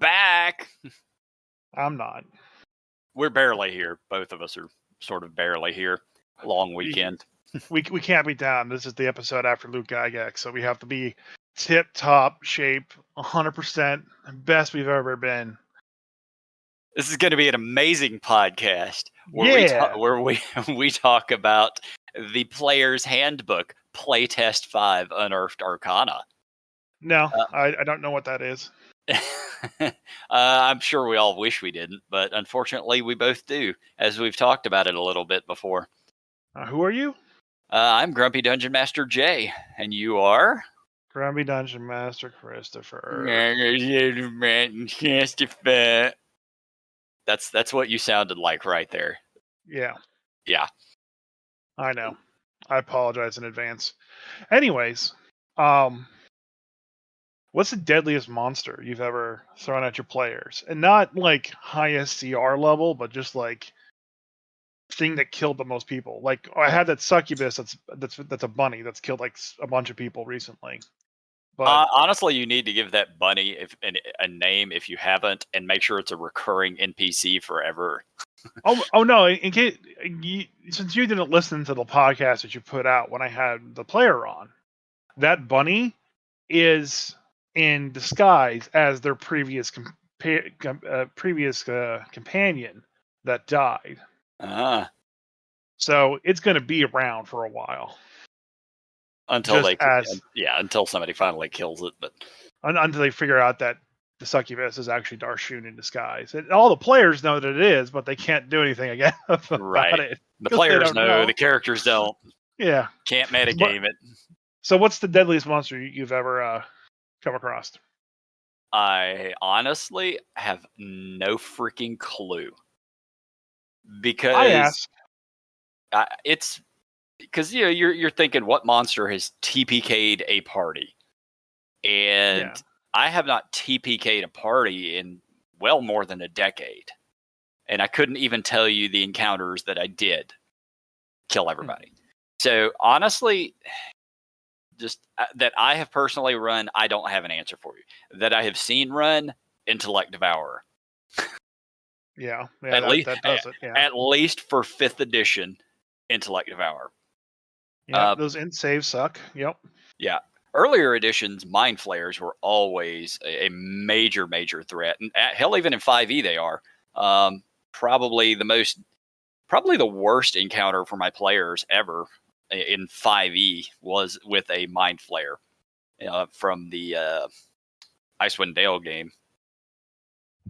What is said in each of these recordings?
back. I'm not. We're barely here. Both of us are sort of barely here. Long weekend. We can't be down. This is the episode after Luke Gygax, so we have to be tip-top shape, 100%, best we've ever been. This is going to be an amazing podcast Yeah. where we talk about the Player's Handbook, Playtest 5, Unearthed Arcana. No, I don't know what that is. I'm sure we all wish we didn't, but unfortunately we both do, as we've talked about it a little bit before. Who are you? I'm Grumpy Dungeon Master Jay, and you are? Grumpy Dungeon Master Christopher. That's what you sounded like right there. Yeah. Yeah. I know. I apologize in advance. Anyways, what's the deadliest monster you've ever thrown at your players? And not like high SCR level, but just like thing that killed the most people. Like I had that succubus that's a bunny that's killed like a bunch of people recently. But honestly, you need to give that bunny a name if you haven't, and make sure it's a recurring NPC forever. oh no! In case since you didn't listen to the podcast that you put out when I had the player on, that bunny is in disguise as their previous companion that died. So it's going to be around for a while. Until until somebody finally kills it, but until they figure out that the succubus is actually Darshun in disguise. And all the players know that it is, but they can't do anything again about it. The players know, the characters don't. Yeah. Can't metagame it. So what's the deadliest monster you've ever come across? I honestly have no freaking clue. Because I ask. It's because you're thinking, what monster has TPK'd a party? And I have not TPK'd a party in well more than a decade. And I couldn't even tell you the encounters that I did kill everybody. So honestly, just that I have personally run, I don't have an answer for you. That I have seen run, Intellect Devourer. Yeah, at at least for 5th edition, Intellect Devourer. Yeah, those int saves suck. Yep. Yeah. Earlier editions, Mind Flayers were always a major, major threat. And hell, even in 5e they are. Probably the worst encounter for my players ever in 5e was with a Mind Flayer from the Icewind Dale game.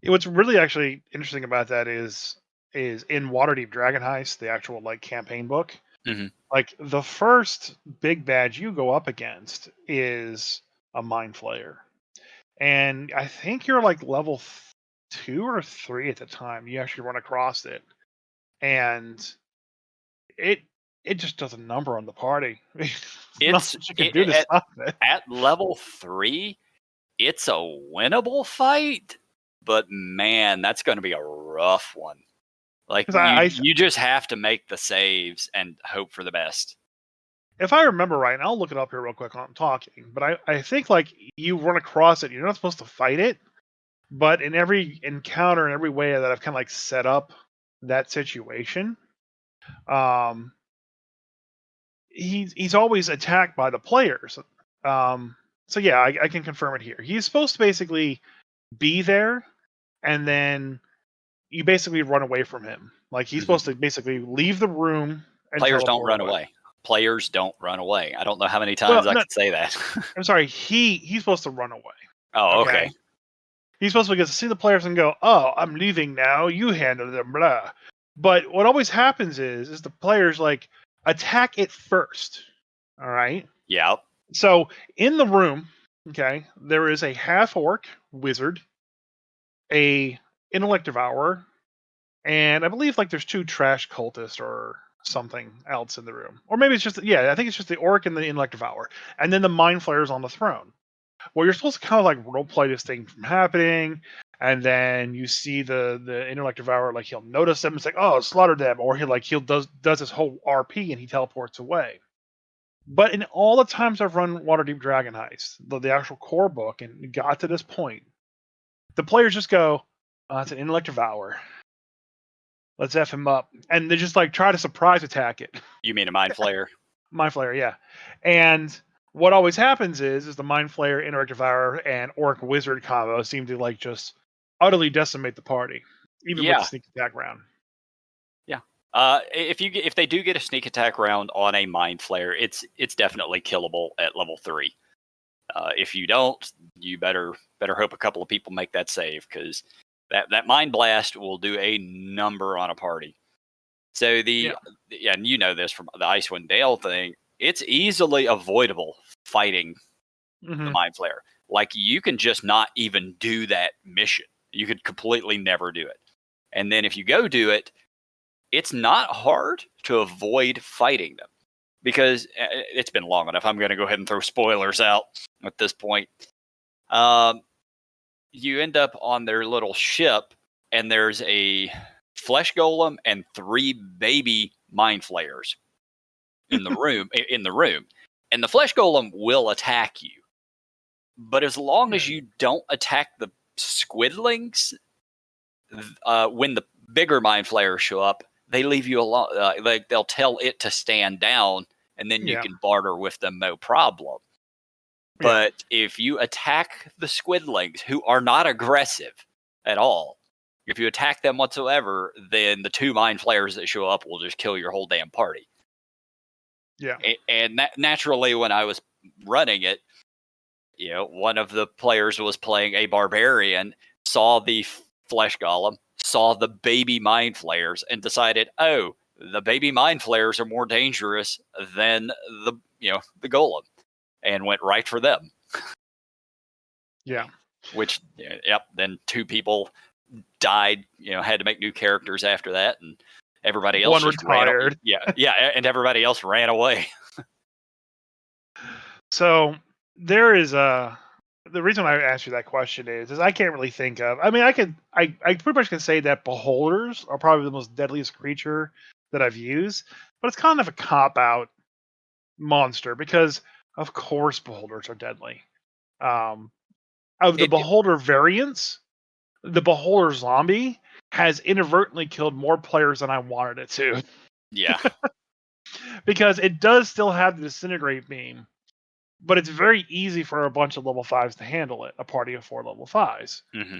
What's really actually interesting about that is in Waterdeep Dragon Heist, the actual like campaign book. Mm-hmm. Like the first big bad you go up against is a Mind Flayer, and I think you're like level 2 or 3 at the time. You actually run across it, and it just does a number on the party. At level 3, it's a winnable fight, but man, that's going to be a rough one. Like you just have to make the saves and hope for the best. If I remember right, and I'll look it up here real quick while I'm talking, but I think like you run across it, you're not supposed to fight it, but in every encounter, in every way that I've kind of like set up that situation, he's always attacked by the players. So yeah, I can confirm it here. He's supposed to basically be there, and then you basically run away from him. Like he's supposed to basically leave the room. And players don't run away. Players don't run away. I don't know how many times I could say that. I'm sorry. He's supposed to run away. Oh, okay. He's supposed to get to see the players and go, "Oh, I'm leaving now. You handle them." Blah. But what always happens is the players like attack it first. All right. Yeah. So in the room, okay, there is a half orc wizard, a intellect devourer, and I believe like there's 2 trash cultists or something else in the room. Or maybe it's just I think it's just the orc and the intellect devourer. And then the mind flayer's on the throne. Well, you're supposed to kind of like role play this thing from happening, and then you see the intellect devourer, like he'll notice them, it's like, oh, slaughter them, or he'll does this whole RP and he teleports away. But in all the times I've run Waterdeep Dragon Heist, the actual core book, and got to this point, the players just go, "Oh, it's an intellect devourer. Let's F him up," and they just like try to surprise attack it. You mean a mind flayer? Mind Flayer, yeah. And what always happens is the Mind Flayer, Intellect Devourer, and Orc Wizard combo seem to like just utterly decimate the party, even with the Yeah, sneak attack round. yeah. If they do get a sneak attack round on a mind flayer, it's definitely killable at level 3. If you don't, you better hope a couple of people make that save, because that mind blast will do a number on a party. So Yeah. and you know this from the Icewind Dale thing, it's easily avoidable fighting the Hmm. mind flayer. Like, you can just not even do that mission. You could completely never do it. And then if you go do it, it's not hard to avoid fighting them, because it's been long enough. I'm going to go ahead and throw spoilers out at this point. You end up on their little ship, and there's a flesh golem and 3 baby mind flayers in the room. And the flesh golem will attack you, but as long as you don't attack the squidlings, when the bigger mind flayers show up, they leave you alone. Like, they'll tell it to stand down, and then you Yeah. can barter with them, no problem. Yeah. But if you attack the squidlings, who are not aggressive at all, if you attack them whatsoever, then the 2 mind flayers that show up will just kill your whole damn party. Yeah. And naturally, when I was running it, one of the players was playing a barbarian, saw the flesh golem, saw the baby mind flayers, and decided, oh, the baby mind flayers are more dangerous than the golem, and went right for them. Yeah. Which, yep, then 2 people died, had to make new characters after that, and everybody else One just ran. retired. Yeah, and everybody else ran away. So there is the reason I asked you that question is I can't really think of. I mean, I pretty much can say that beholders are probably the most deadliest creature that I've used, but it's kind of a cop out monster because of course beholders are deadly. Um, of the It beholder variants, the beholder zombie has inadvertently killed more players than I wanted it to Yeah. because it does still have the disintegrate beam, but it's very easy for a bunch of level 5s to handle it, a party of 4 level 5s. Mm-hmm.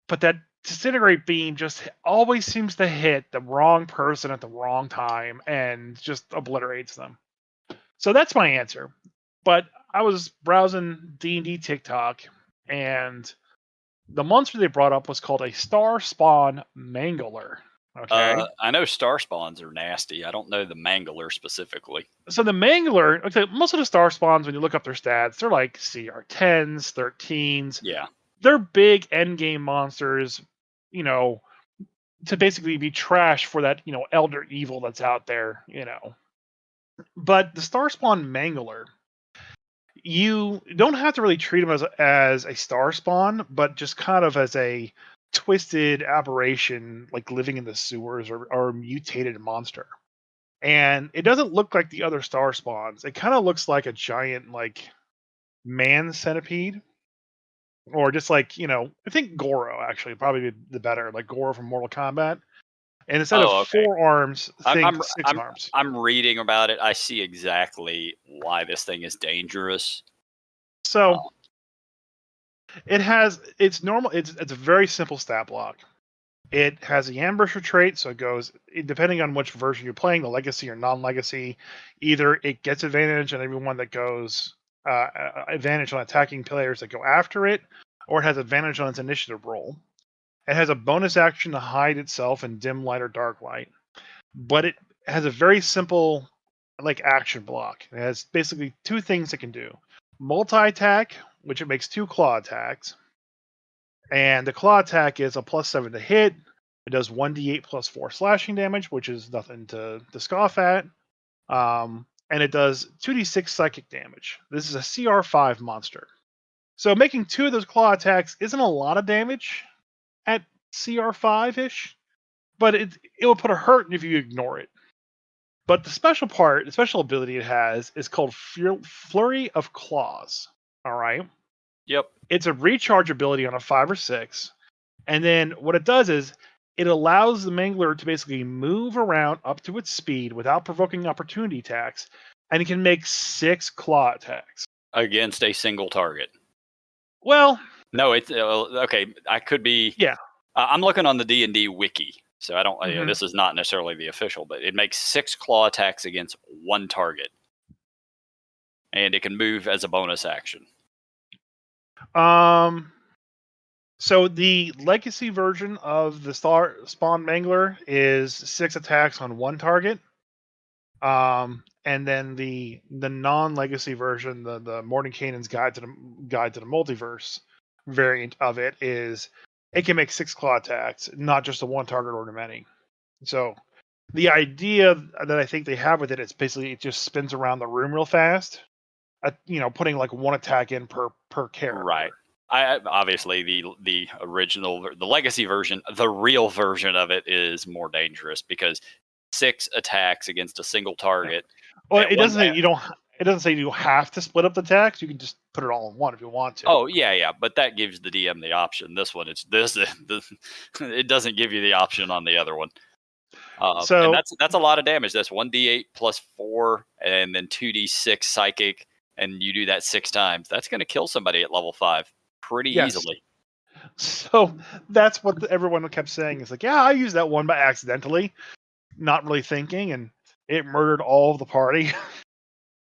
But that disintegrate beam just always seems to hit the wrong person at the wrong time and just obliterates them. So that's my answer. But I was browsing D&D TikTok, and the monster they brought up was called a Star Spawn Mangler. Okay. I know star spawns are nasty. I don't know the mangler specifically. So the Mangler, okay, most of the Star Spawns, when you look up their stats, they're like CR 10s, 13s. Yeah. They're big endgame monsters, you know, to basically be trash for that, elder evil that's out there. But the Star Spawn Mangler, you don't have to really treat him as a Star Spawn, but just kind of as a twisted aberration, like living in the sewers or a mutated monster. And it doesn't look like the other Star Spawns. It kind of looks like a giant, like, man centipede. Or just like, I think Goro actually probably be the better, like Goro from Mortal Kombat. And instead of Oh, okay. 4 arms, I'm think I'm 6 I'm arms. I'm reading about it. I see exactly why this thing is dangerous. So it's normal. It's a very simple stat block. It has a ambusher trait, so it goes depending on which version you're playing, the legacy or non-legacy. Either it gets advantage on everyone that goes advantage on attacking players that go after it, or it has advantage on its initiative roll. It has a bonus action to hide itself in dim light or dark light, but it has a very simple like action block. It has basically 2 things it can do: multi-attack, which it makes 2 claw attacks, and the claw attack is a +7 to hit. It does 1d8 plus 4 slashing damage, which is nothing to scoff at. And it does 2d6 psychic damage. This is a CR5 monster. So making 2 of those claw attacks isn't a lot of damage at CR5 ish, but it will put a hurt if you ignore it. But the special ability it has is called Flurry of Claws. All right. Yep. It's a recharge ability on a 5 or 6. And then what it does is it allows the Mangler to basically move around up to its speed without provoking opportunity attacks, and it can make 6 claw attacks. Against a single target. Well, no, it's okay. I could be. Yeah. I'm looking on the D&D wiki, so I don't. Mhm. This is not necessarily the official, but it makes 6 claw attacks against one target, and it can move as a bonus action. So the legacy version of the Spawn Mangler is 6 attacks on one target. And then the non-legacy version, the Mordenkainen's Guide to the Multiverse variant of it is it can make 6 claw attacks, not just a one target or to many. So the idea that I think they have with it is basically it just spins around the room real fast. Putting like one attack in per character. Right. I obviously the original, the legacy version, the real version of it is more dangerous because 6 attacks against a single target. Well, it doesn't say you don't. It doesn't say you have to split up the attacks. You can just put it all in one if you want to. Oh yeah, but that gives the DM the option. This one, it doesn't give you the option on the other one. So and that's a lot of damage. That's 1d8 plus 4, and then 2d6 psychic, and you do that 6 times. That's going to kill somebody at level 5 pretty easily. So that's what everyone kept saying. It's like, yeah, I used that one by accidentally, not really thinking, and it murdered all of the party.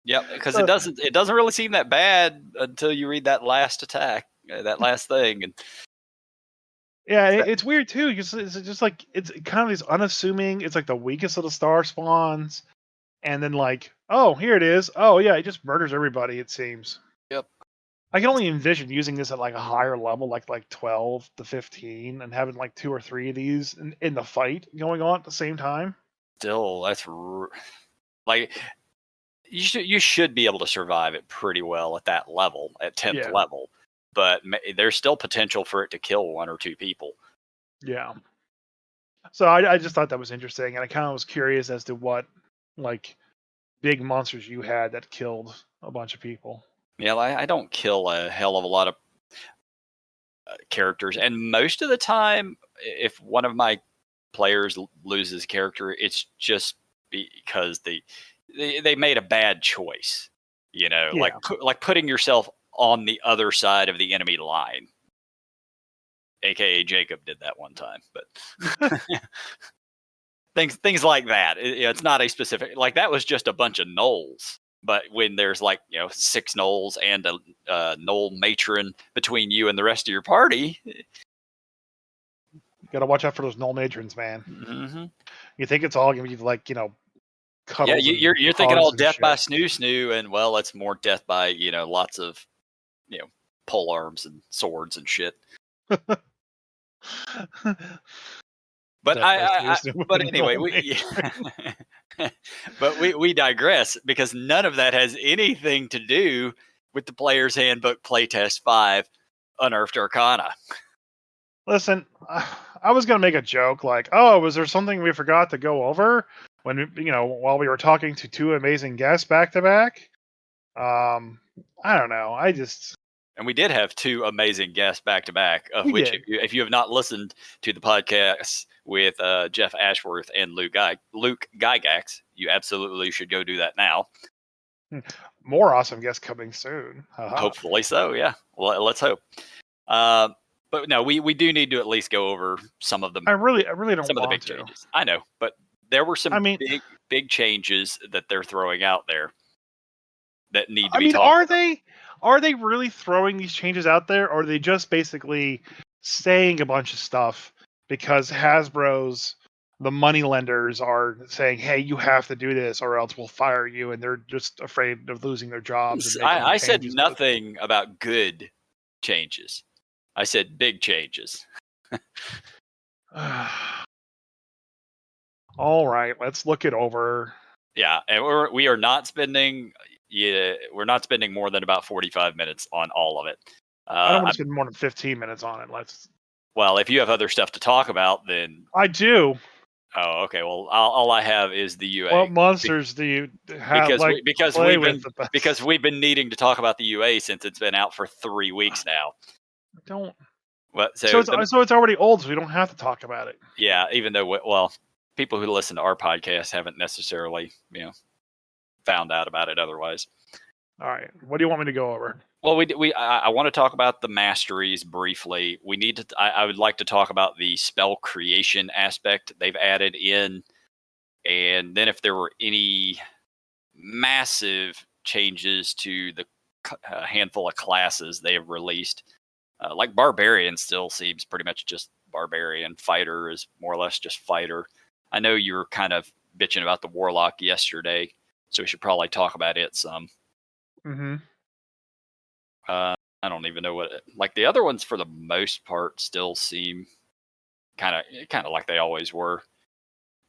Yeah, because it doesn't really seem that bad until you read that last attack, that last thing, and yeah, it's weird too. Because it's just like it's kind of these unassuming. It's like the weakest of the star spawns, and then like, oh, here it is. Oh yeah, it just murders everybody. It seems. Yep. I can only envision using this at like a higher level, like 12 to 15, and having like 2 or 3 of these in the fight going on at the same time. Still, that's like you should be able to survive it pretty well at that level, at 10th level. But there's still potential for it to kill 1 or 2 people. Yeah. So I just thought that was interesting, and I kind of was curious as to what like big monsters you had that killed a bunch of people. Yeah, I don't kill a hell of a lot of characters, and most of the time, if one of my players loses character, it's just because they made a bad choice. Like putting yourself on the other side of the enemy line. AKA Jacob did that one time, but things like that. It's not a specific, like that was just a bunch of gnolls. But when there's 6 gnolls and a gnoll matron between you and the rest of your party, Got to watch out for those gnoll matrons, man. Mm-hmm. You think it's all gonna be cuddles? Yeah, you're thinking all death by snoo, and well, it's more death by lots of pole arms and swords and shit. But but anyway, we digress because none of that has anything to do with the Player's Handbook Playtest 5 Unearthed Arcana. Listen, I was gonna make a joke like, "Oh, was there something we forgot to go over when while we were talking to 2 amazing guests back to back?" I don't know. And we did have 2 amazing guests back to back, of which if you have not listened to the podcast with Jeff Ashworth and Luke Gygax, you absolutely should go do that now. More awesome guests coming soon. Hopefully so, yeah. Well, let's hope. But no, we do need to at least go over some of them. I really don't want some of the big changes. I know, but there were some big changes that they're throwing out there that need to be talked about. Are they really throwing these changes out there, or are they just basically saying a bunch of stuff because Hasbro's the money lenders are saying, "Hey, you have to do this, or else we'll fire you," and they're just afraid of losing their jobs? And I said nothing about good changes. I said big changes. All right, let's look it over. Yeah, and we are not spending. Yeah, we're not spending more than about 45 minutes on all of it. I don't want to spend more than 15 minutes on it. Well, if you have other stuff to talk about, then I do. Oh, okay. Well, all I have is the UA. What monsters do you have play with the best? Because we've been needing to talk about the UA since it's been out for 3 weeks now. Don't. But So it's already old, so we don't have to talk about it. Yeah, even though people who listen to our podcast haven't necessarily found out about it otherwise. All right, what do you want me to go over? Well, I want to talk about the masteries briefly. We need to. I would like to talk about the spell creation aspect they've added in, and then if there were any massive changes to the handful of classes they have released. Like Barbarian still seems pretty much just Barbarian. Fighter is more or less just Fighter. I know you were kind of bitching about the Warlock yesterday, so we should probably talk about it some. Mm-hmm. I don't even know like the other ones for the most part still seem kind of like they always were,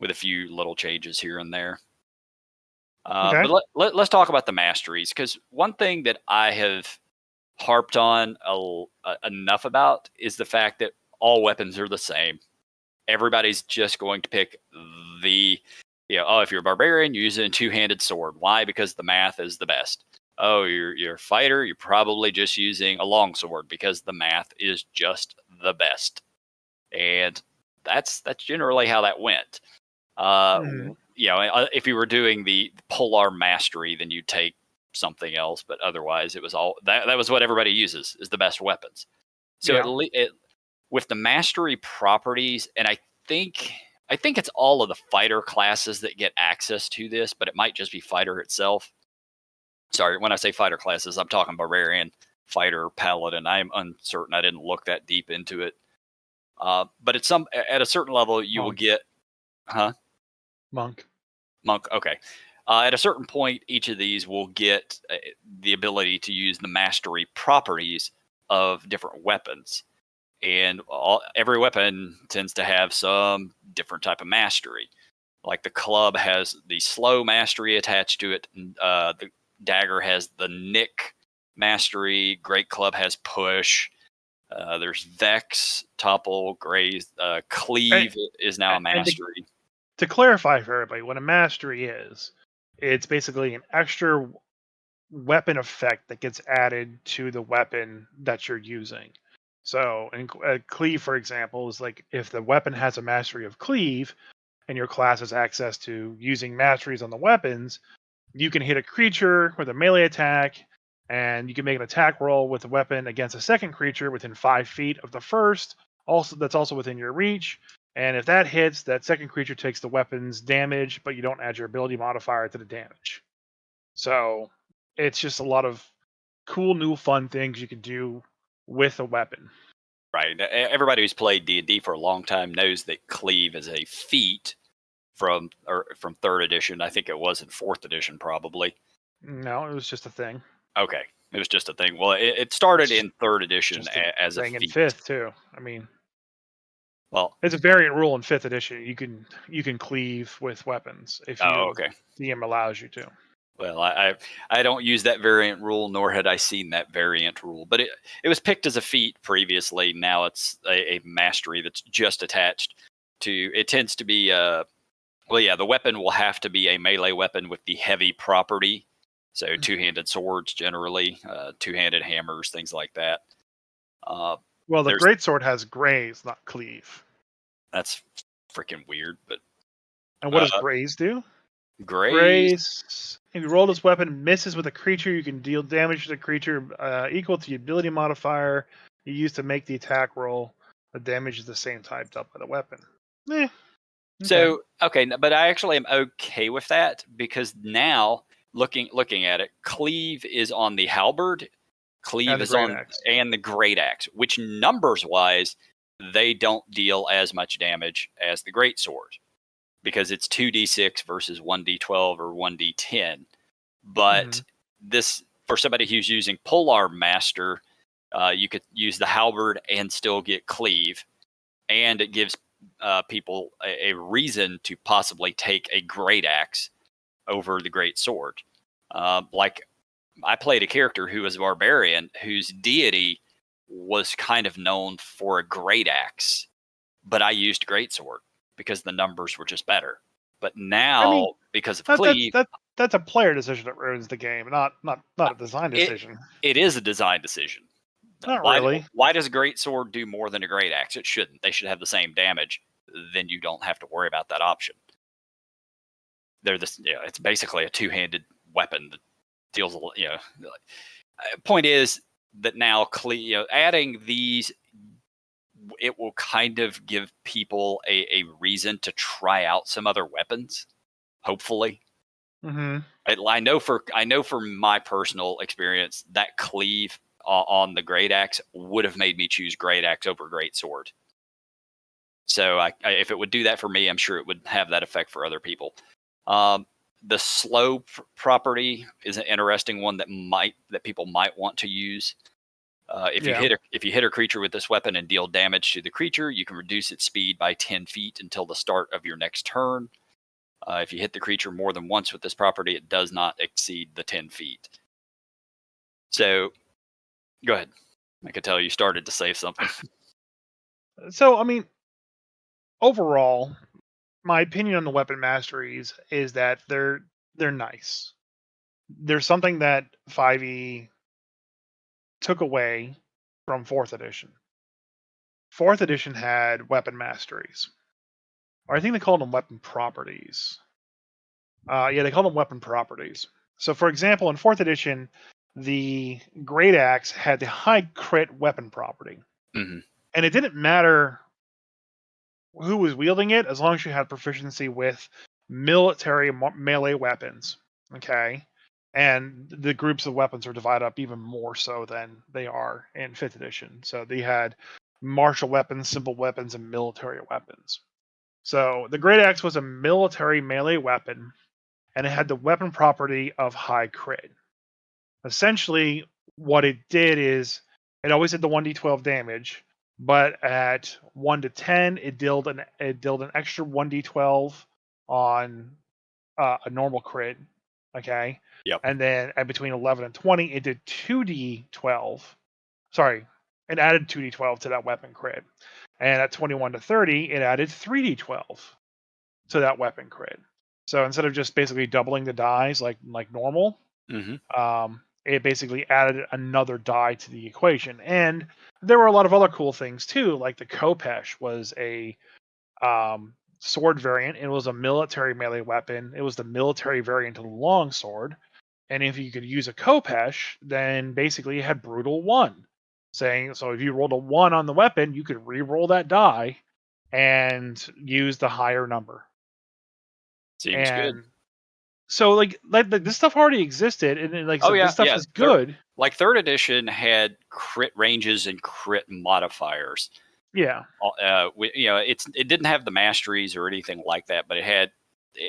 with a few little changes here and there. Okay. But let's talk about the masteries, because one thing that I have harped on enough about is the fact that all weapons are the same. Everybody's just going to pick if you're a barbarian, you're using a two-handed sword. Why? Because the math is the best. Oh, you're a fighter, you're probably just using a longsword because the math is just the best. And that's generally how that went. If you were doing the polar mastery, then you'd take something else, but otherwise it was all that was what everybody uses, is the best weapons. So with the mastery properties, and I think it's all of the fighter classes that get access to this, but it might just be fighter itself. Sorry, when I say fighter classes, I'm talking barbarian, fighter, paladin. I'm uncertain. I didn't look that deep into it. But at a certain level, you will get, Monk. Okay. At a certain point, each of these will get the ability to use the mastery properties of different weapons. And every weapon tends to have some different type of mastery. Like the club has the slow mastery attached to it. The dagger has the nick mastery. Great club has push. There's vex, topple, graze. Cleave is now a mastery. To clarify for everybody, what a mastery is, it's basically an extra weapon effect that gets added to the weapon that you're using. So, cleave, for example, is like if the weapon has a mastery of cleave, and your class has access to using masteries on the weapons, you can hit a creature with a melee attack, and you can make an attack roll with the weapon against a second creature within 5 feet of the first. That's also within your reach. And if that hits, that second creature takes the weapon's damage, but you don't add your ability modifier to the damage. So it's just a lot of cool, new, fun things you can do with a weapon. Right. Everybody who's played D&D for a long time knows that cleave is a feat from 3rd edition. I think it was in 4th edition, probably. No, it was just a thing. Okay, it was just a thing. Well, it started in 3rd edition as a thing feat. In 5th too. I mean, well, it's a variant rule in 5th edition. You can cleave with weapons if DM allows you to. Well, I don't use that variant rule, nor had I seen that variant rule. But it was picked as a feat previously. Now it's a mastery that's just attached to. It tends to be the weapon will have to be a melee weapon with the heavy property. So two-handed swords generally, two-handed hammers, things like that. Well, the greatsword has graze, not cleave. That's freaking weird. And what does graze do? Graze. If you roll this weapon, misses with a creature, you can deal damage to the creature equal to the ability modifier you use to make the attack roll. The damage is the same type up by the weapon. Okay. So, but I actually am okay with that, because now looking at it, cleave is on the halberd, cleave is on and the great axe, which numbers wise they don't deal as much damage as the great sword, because it's 2d6 versus 1d12 or 1d10. But this, for somebody who's using Polar Master, you could use the halberd and still get cleave, and it gives people a reason to possibly take a great axe over the great sword. Like I played a character who was a barbarian whose deity was kind of known for a great axe, but I used great sword because the numbers were just better. But now, because of cleave, that's a player decision that ruins the game, not a design decision. It is a design decision. Not really. Why does a great sword do more than a great axe? It shouldn't. They should have the same damage. Then you don't have to worry about that option. It's basically a two-handed weapon that deals. Point is that now, adding these, it will kind of give people a reason to try out some other weapons. Hopefully. Mm-hmm. I know from my personal experience that cleave on the great axe would have made me choose great axe over great sword. So if it would do that for me, I'm sure it would have that effect for other people. The slow property is an interesting one that people might want to use. If you hit a creature with this weapon and deal damage to the creature, you can reduce its speed by 10 feet until the start of your next turn. If you hit the creature more than once with this property, it does not exceed the 10 feet. So, go ahead. I could tell you started to say something. So, I mean, overall, my opinion on the weapon masteries is that they're nice. There's something that 5e took away from 4th edition. 4th edition had weapon masteries. Or I think they called them weapon properties. They called them weapon properties. So, for example, in 4th edition, the Great Axe had the high crit weapon property. Mm-hmm. And it didn't matter who was wielding it as long as you had proficiency with military melee weapons. Okay? And the groups of weapons are divided up even more so than they are in 5th edition. So they had martial weapons, simple weapons, and military weapons. So the Great Axe was a military melee weapon, and it had the weapon property of high crit. Essentially, what it did is it always did the 1d12 damage, but at 1 to 10, it dealt an extra 1d12 on a normal crit. Okay. Yep. And then at between 11 and 20, it did 2d12. Sorry, it added 2d12 to that weapon crit. And at 21 to 30, it added 3d12 to that weapon crit. So instead of just basically doubling the dice like normal, mm-hmm. It basically added another die to the equation. And there were a lot of other cool things too, like the Khopesh was a sword variant. It was a military melee weapon. It was the military variant of the longsword. And if you could use a Khopesh, then basically you had Brutal 1. So if you rolled a 1 on the weapon, you could re-roll that die and use the higher number. Seems good. So like this stuff already existed, and this stuff is good. Like 3rd edition had crit ranges and crit modifiers. Yeah. It didn't have the masteries or anything like that, but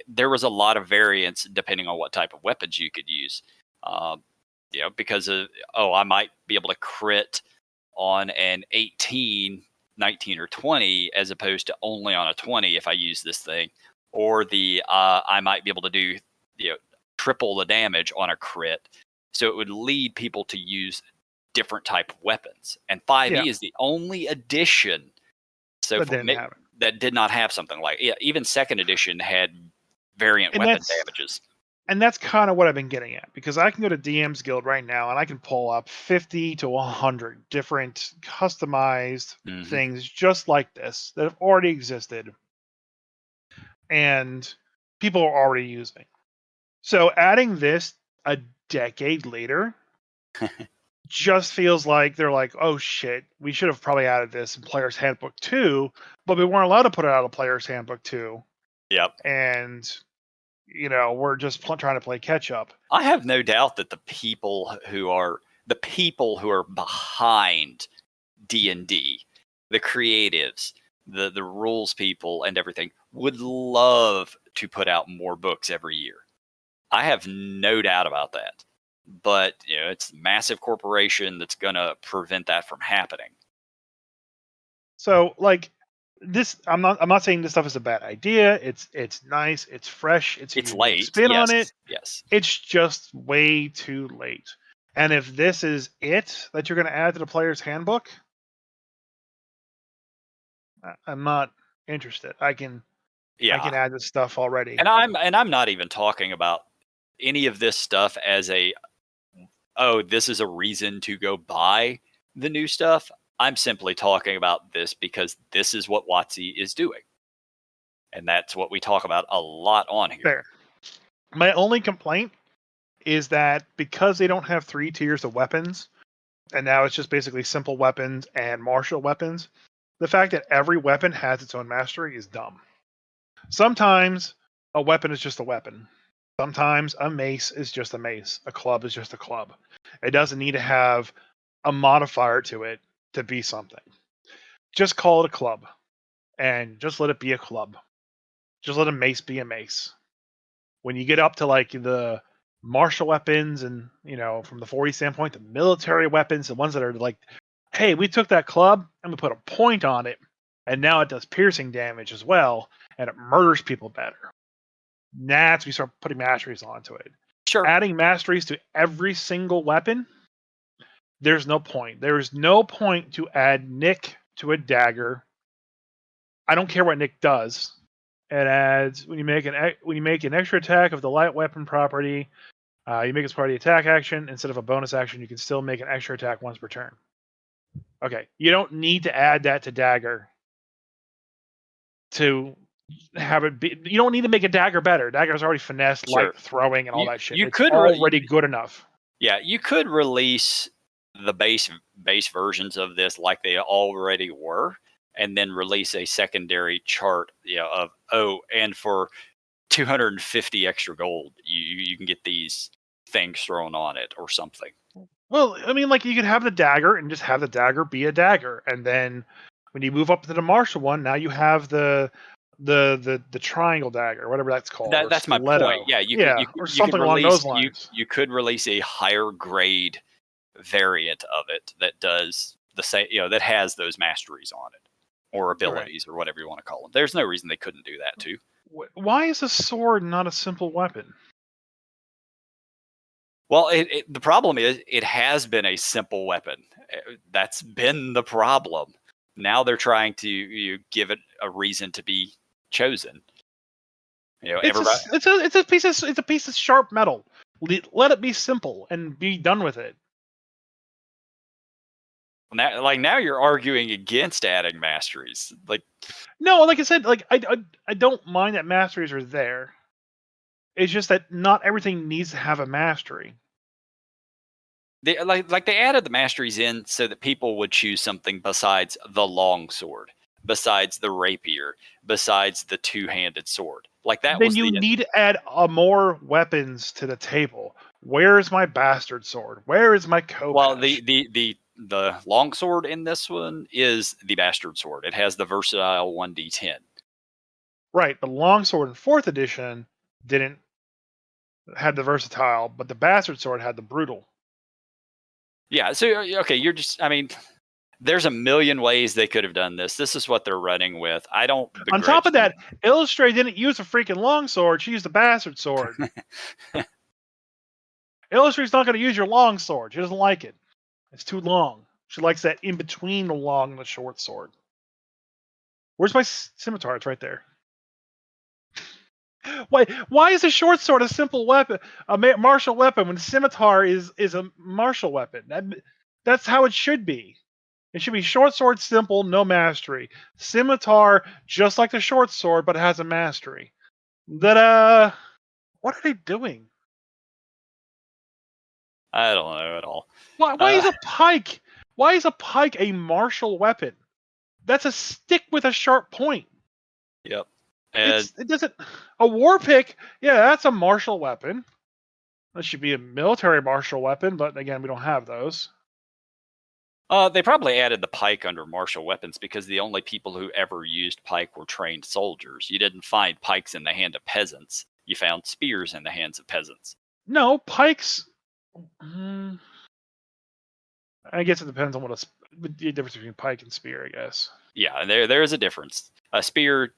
there was a lot of variance depending on what type of weapons you could use. Because I might be able to crit on an 18, 19, or 20 as opposed to only on a 20 if I use this thing, or I might be able to do triple the damage on a crit. So it would lead people to use different type of weapons. And 5e is the only edition that did not have something like it. Even 2nd edition had variant weapon damages. And that's kind of what I've been getting at, because I can go to DM's Guild right now and I can pull up 50 to 100 different customized things just like this that have already existed and people are already using. So adding this a decade later just feels like they're like, oh shit, we should have probably added this in Player's Handbook 2, but we weren't allowed to put it out of Player's Handbook 2. Yep. And, we're just trying to play catch up. I have no doubt that the people who are behind D&D, the creatives, the rules people and everything, would love to put out more books every year. I have no doubt about that. But, it's a massive corporation that's going to prevent that from happening. So, this, I'm not saying this stuff is a bad idea. It's nice, it's fresh, it's late. Spin on it. Yes. It's just way too late. And if this is it that you're going to add to the Player's Handbook, I'm not interested. I can Yeah. I can add this stuff already. And I'm not even talking about any of this stuff as this is a reason to go buy the new stuff. I'm simply talking about this because this is what WotC is doing. And that's what we talk about a lot on here. Fair. My only complaint is that because they don't have 3 tiers of weapons, and now it's just basically simple weapons and martial weapons, the fact that every weapon has its own mastery is dumb. Sometimes a weapon is just a weapon. Sometimes a mace is just a mace. A club is just a club. It doesn't need to have a modifier to it to be something. Just call it a club. And just let it be a club. Just let a mace be a mace. When you get up to like the martial weapons and, from the 40 standpoint, the military weapons, the ones that are like, hey, we took that club and we put a point on it, and now it does piercing damage as well, and it murders people better. That's when we start putting masteries onto it. Sure. Adding masteries to every single weapon, there's no point. There is no point to add Nick to a dagger. I don't care what Nick does. It adds when you make an extra attack of the light weapon property, you make it as part of the attack action instead of a bonus action. You can still make an extra attack once per turn. Okay, you don't need to add that to dagger to have it be. You don't need to make a dagger better. Dagger's already finesse, light throwing, and all that shit. It's already good enough. Yeah, you could release the base versions of this like they already were, and then release a secondary chart, and for 250 extra gold, you can get these things thrown on it or something. Well, I mean, like you could have the dagger and just have the dagger be a dagger, and then when you move up to the martial one, now you have the triangle dagger, whatever that's called. That's my point. Yeah, you or something along those lines. You could release a higher grade variant of it that does the same, that has those masteries on it or abilities or whatever you want to call them. There's no reason they couldn't do that too. Why is a sword not a simple weapon? Well, the problem is it has been a simple weapon. That's been the problem. Now they're trying to give it a reason to be chosen. It's a piece of sharp metal. Let it be simple and be done with it. Now you're arguing against adding masteries. No, like I said, I don't mind that masteries are there. It's just that not everything needs to have a mastery. They added the masteries in so that people would choose something besides the long sword, besides the rapier, besides the two-handed sword. Then you need to add more weapons to the table. Where is my bastard sword? Where is my Kopesh? Well, the long sword in this one is the bastard sword. It has the versatile 1d10. Right, the long sword in 4th edition didn't have the versatile, but the bastard sword had the brutal. Yeah, so okay, there's a million ways they could have done this. This is what they're running with. I don't. On top of that, Illustrated didn't use a freaking long sword. She used the bastard sword. Illustrated's not going to use your long sword. She doesn't like it. It's too long. She likes that in between the long and the short sword. Where's my scimitar? It's right there. Why is a short sword a simple weapon, a martial weapon, when the scimitar is a martial weapon? That's how it should be. It should be short sword, simple, no mastery. Scimitar, just like the short sword, but it has a mastery. What are they doing? I don't know at all. Why is a pike? Why is a pike a martial weapon? That's a stick with a sharp point. Yep. It doesn't. A war pick, yeah, that's a martial weapon. That should be a military martial weapon, but again, we don't have those. They probably added the pike under martial weapons because the only people who ever used pike were trained soldiers. You didn't find pikes in the hand of peasants. You found spears in the hands of peasants. No, pikes. I guess it depends on the difference between pike and spear, I guess. Yeah, there is a difference. A spear.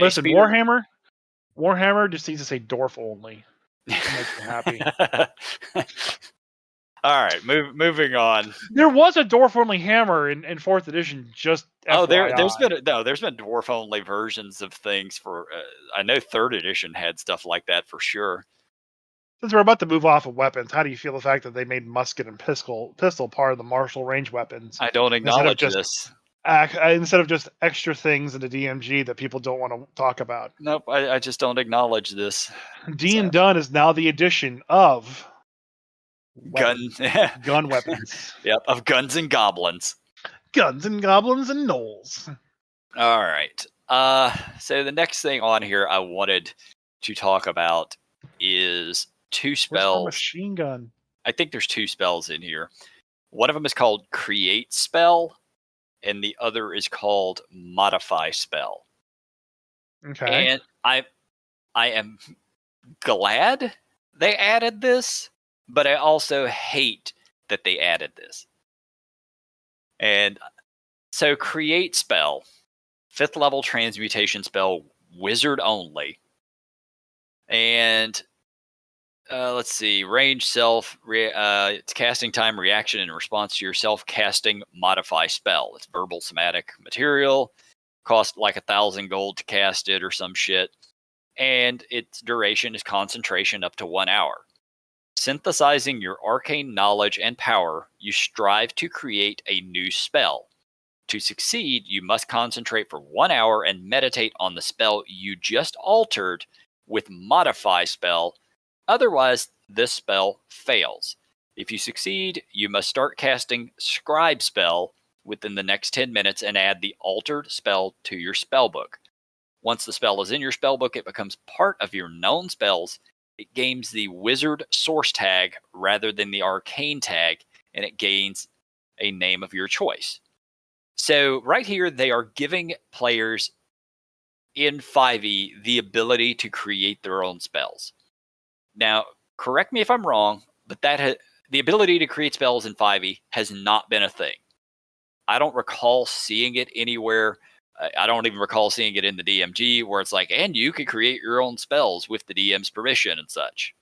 Listen, Warhammer just needs to say dwarf only. It makes me happy. All right, moving on. There was a dwarf-only hammer in 4th edition, just FYI. There's been dwarf-only versions of things for. I know 3rd edition had stuff like that for sure. Since we're about to move off of weapons, how do you feel the fact that they made musket and pistol part of the martial range weapons? I don't acknowledge this. Instead of just extra things in the DMG that people don't want to talk about. Nope, I just don't acknowledge this. D&D Done is now the addition of gun weapons. Yep, of guns and goblins. Guns and goblins and gnolls. All right. So the next thing on here I wanted to talk about is 2 spells. Where's my machine gun? I think there's 2 spells in here. One of them is called Create Spell, and the other is called Modify Spell. Okay. And I am glad they added this, but I also hate that they added this. And so Create Spell, 5th level transmutation spell, wizard only. And let's see, range, self, it's casting time, reaction, in response to your self-casting modify spell. It's verbal, somatic, material, cost like 1,000 gold to cast it or some shit. And its duration is concentration up to 1 hour. Synthesizing your arcane knowledge and power, you strive to create a new spell. To succeed, you must concentrate for 1 hour and meditate on the spell you just altered with modify spell. Otherwise, this spell fails. If you succeed, you must start casting scribe spell within the next 10 minutes and add the altered spell to your spellbook. Once the spell is in your spellbook, it becomes part of your known spells. It gains the wizard source tag rather than the arcane tag, and it gains a name of your choice. So right here, they are giving players in 5e the ability to create their own spells. Now, correct me if I'm wrong, but the ability to create spells in 5e has not been a thing. I don't recall seeing it anywhere. I don't even recall seeing it in the DMG where it's like, and you can create your own spells with the DM's permission and such.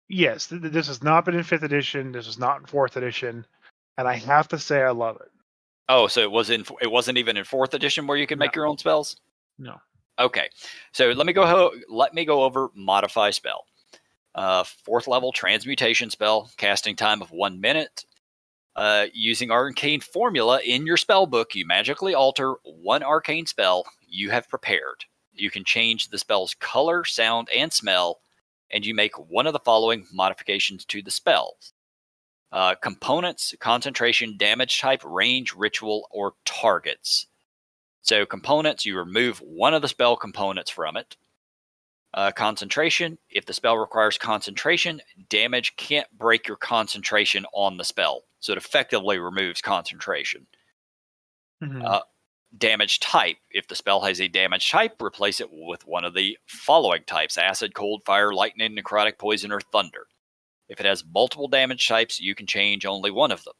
Yes, this has not been in 5th edition. This is not in 4th edition, and I have to say I love it. Oh, so it wasn't even in 4th edition where you could make your own spells? No. Okay, so let me go over modify spell. 4th level transmutation spell, casting time of 1 minute. Using arcane formula in your spell book, you magically alter 1 arcane spell you have prepared. You can change the spell's color, sound, and smell, and you make one of the following modifications to the spells. Components, concentration, damage type, range, ritual, or targets. So components, you remove one of the spell components from it. Concentration, if the spell requires concentration, damage can't break your concentration on the spell. So it effectively removes concentration. Mm-hmm. Damage type, if the spell has a damage type, replace it with one of the following types: acid, cold, fire, lightning, necrotic, poison, or thunder. If it has multiple damage types, you can change only one of them.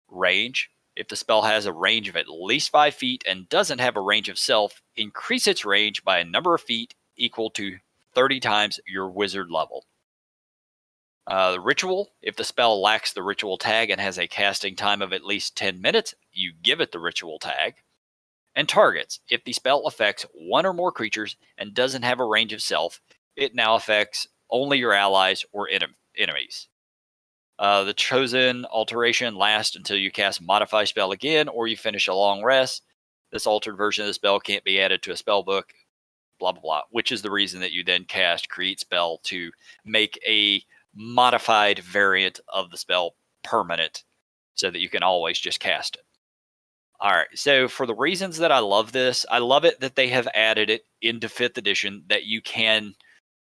Range, if the spell has a range of at least 5 feet and doesn't have a range of self, increase its range by a number of feet equal to 30 times your wizard level. The ritual, if the spell lacks the ritual tag and has a casting time of at least 10 minutes, you give it the ritual tag. And targets, if the spell affects 1 or more creatures and doesn't have a range of self, it now affects only your allies or enemies. The chosen alteration lasts until you cast modify spell again or you finish a long rest. This altered version of the spell can't be added to a spell book, blah, blah, blah, which is the reason that you then cast create spell to make a modified variant of the spell permanent so that you can always just cast it. All right, so for the reasons that I love this, I love it that they have added it into 5th edition that you can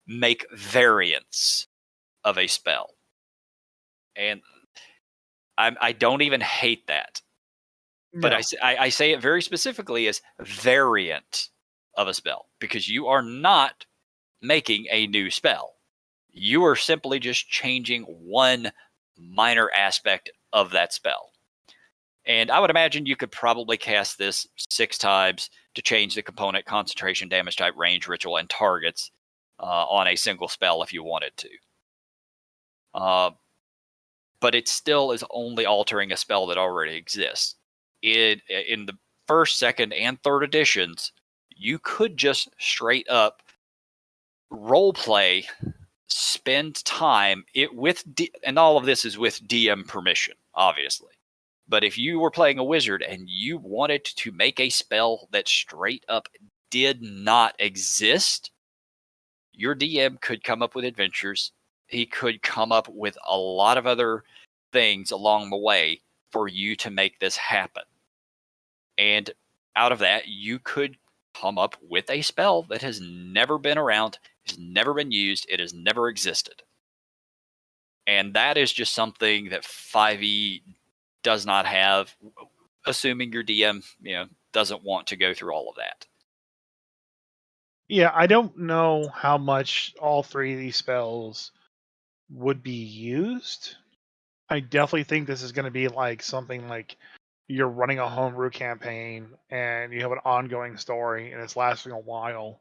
make variants of a spell. And I don't even hate that. No. But I say it very specifically as variant of a spell, because you are not making a new spell. You are simply just changing one minor aspect of that spell. And I would imagine you could probably cast this 6 times to change the component, concentration, damage type, range, ritual, and targets on a single spell if you wanted to. but it still is only altering a spell that already exists. In the first, second, and third editions, you could just straight up role play, spend time and all of this is with DM permission, obviously. But if you were playing a wizard and you wanted to make a spell that straight up did not exist, your DM could come up with adventures. He could come up with a lot of other things along the way for you to make this happen. And out of that, you could come up with a spell that has never been around, has never been used, it has never existed. And that is just something that 5e does not have, assuming your DM, doesn't want to go through all of that. Yeah, I don't know how much all three of these spells would be used. I definitely think this is going to be like something like you're running a homebrew campaign and you have an ongoing story and it's lasting a while,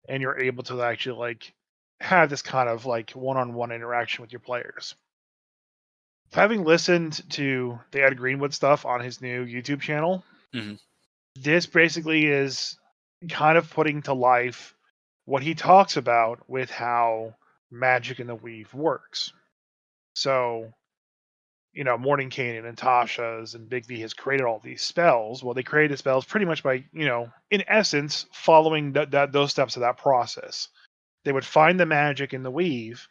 and you're able to actually like have this kind of like one-on-one interaction with your players. Having listened to the Ed Greenwood stuff on his new YouTube channel, this basically is kind of putting to life what he talks about with how magic in the weave works. So, Mordenkainen and Tasha's and Big V has created all these spells. Well, they created spells pretty much by, in essence, following those steps of that process. They would find the magic in the weave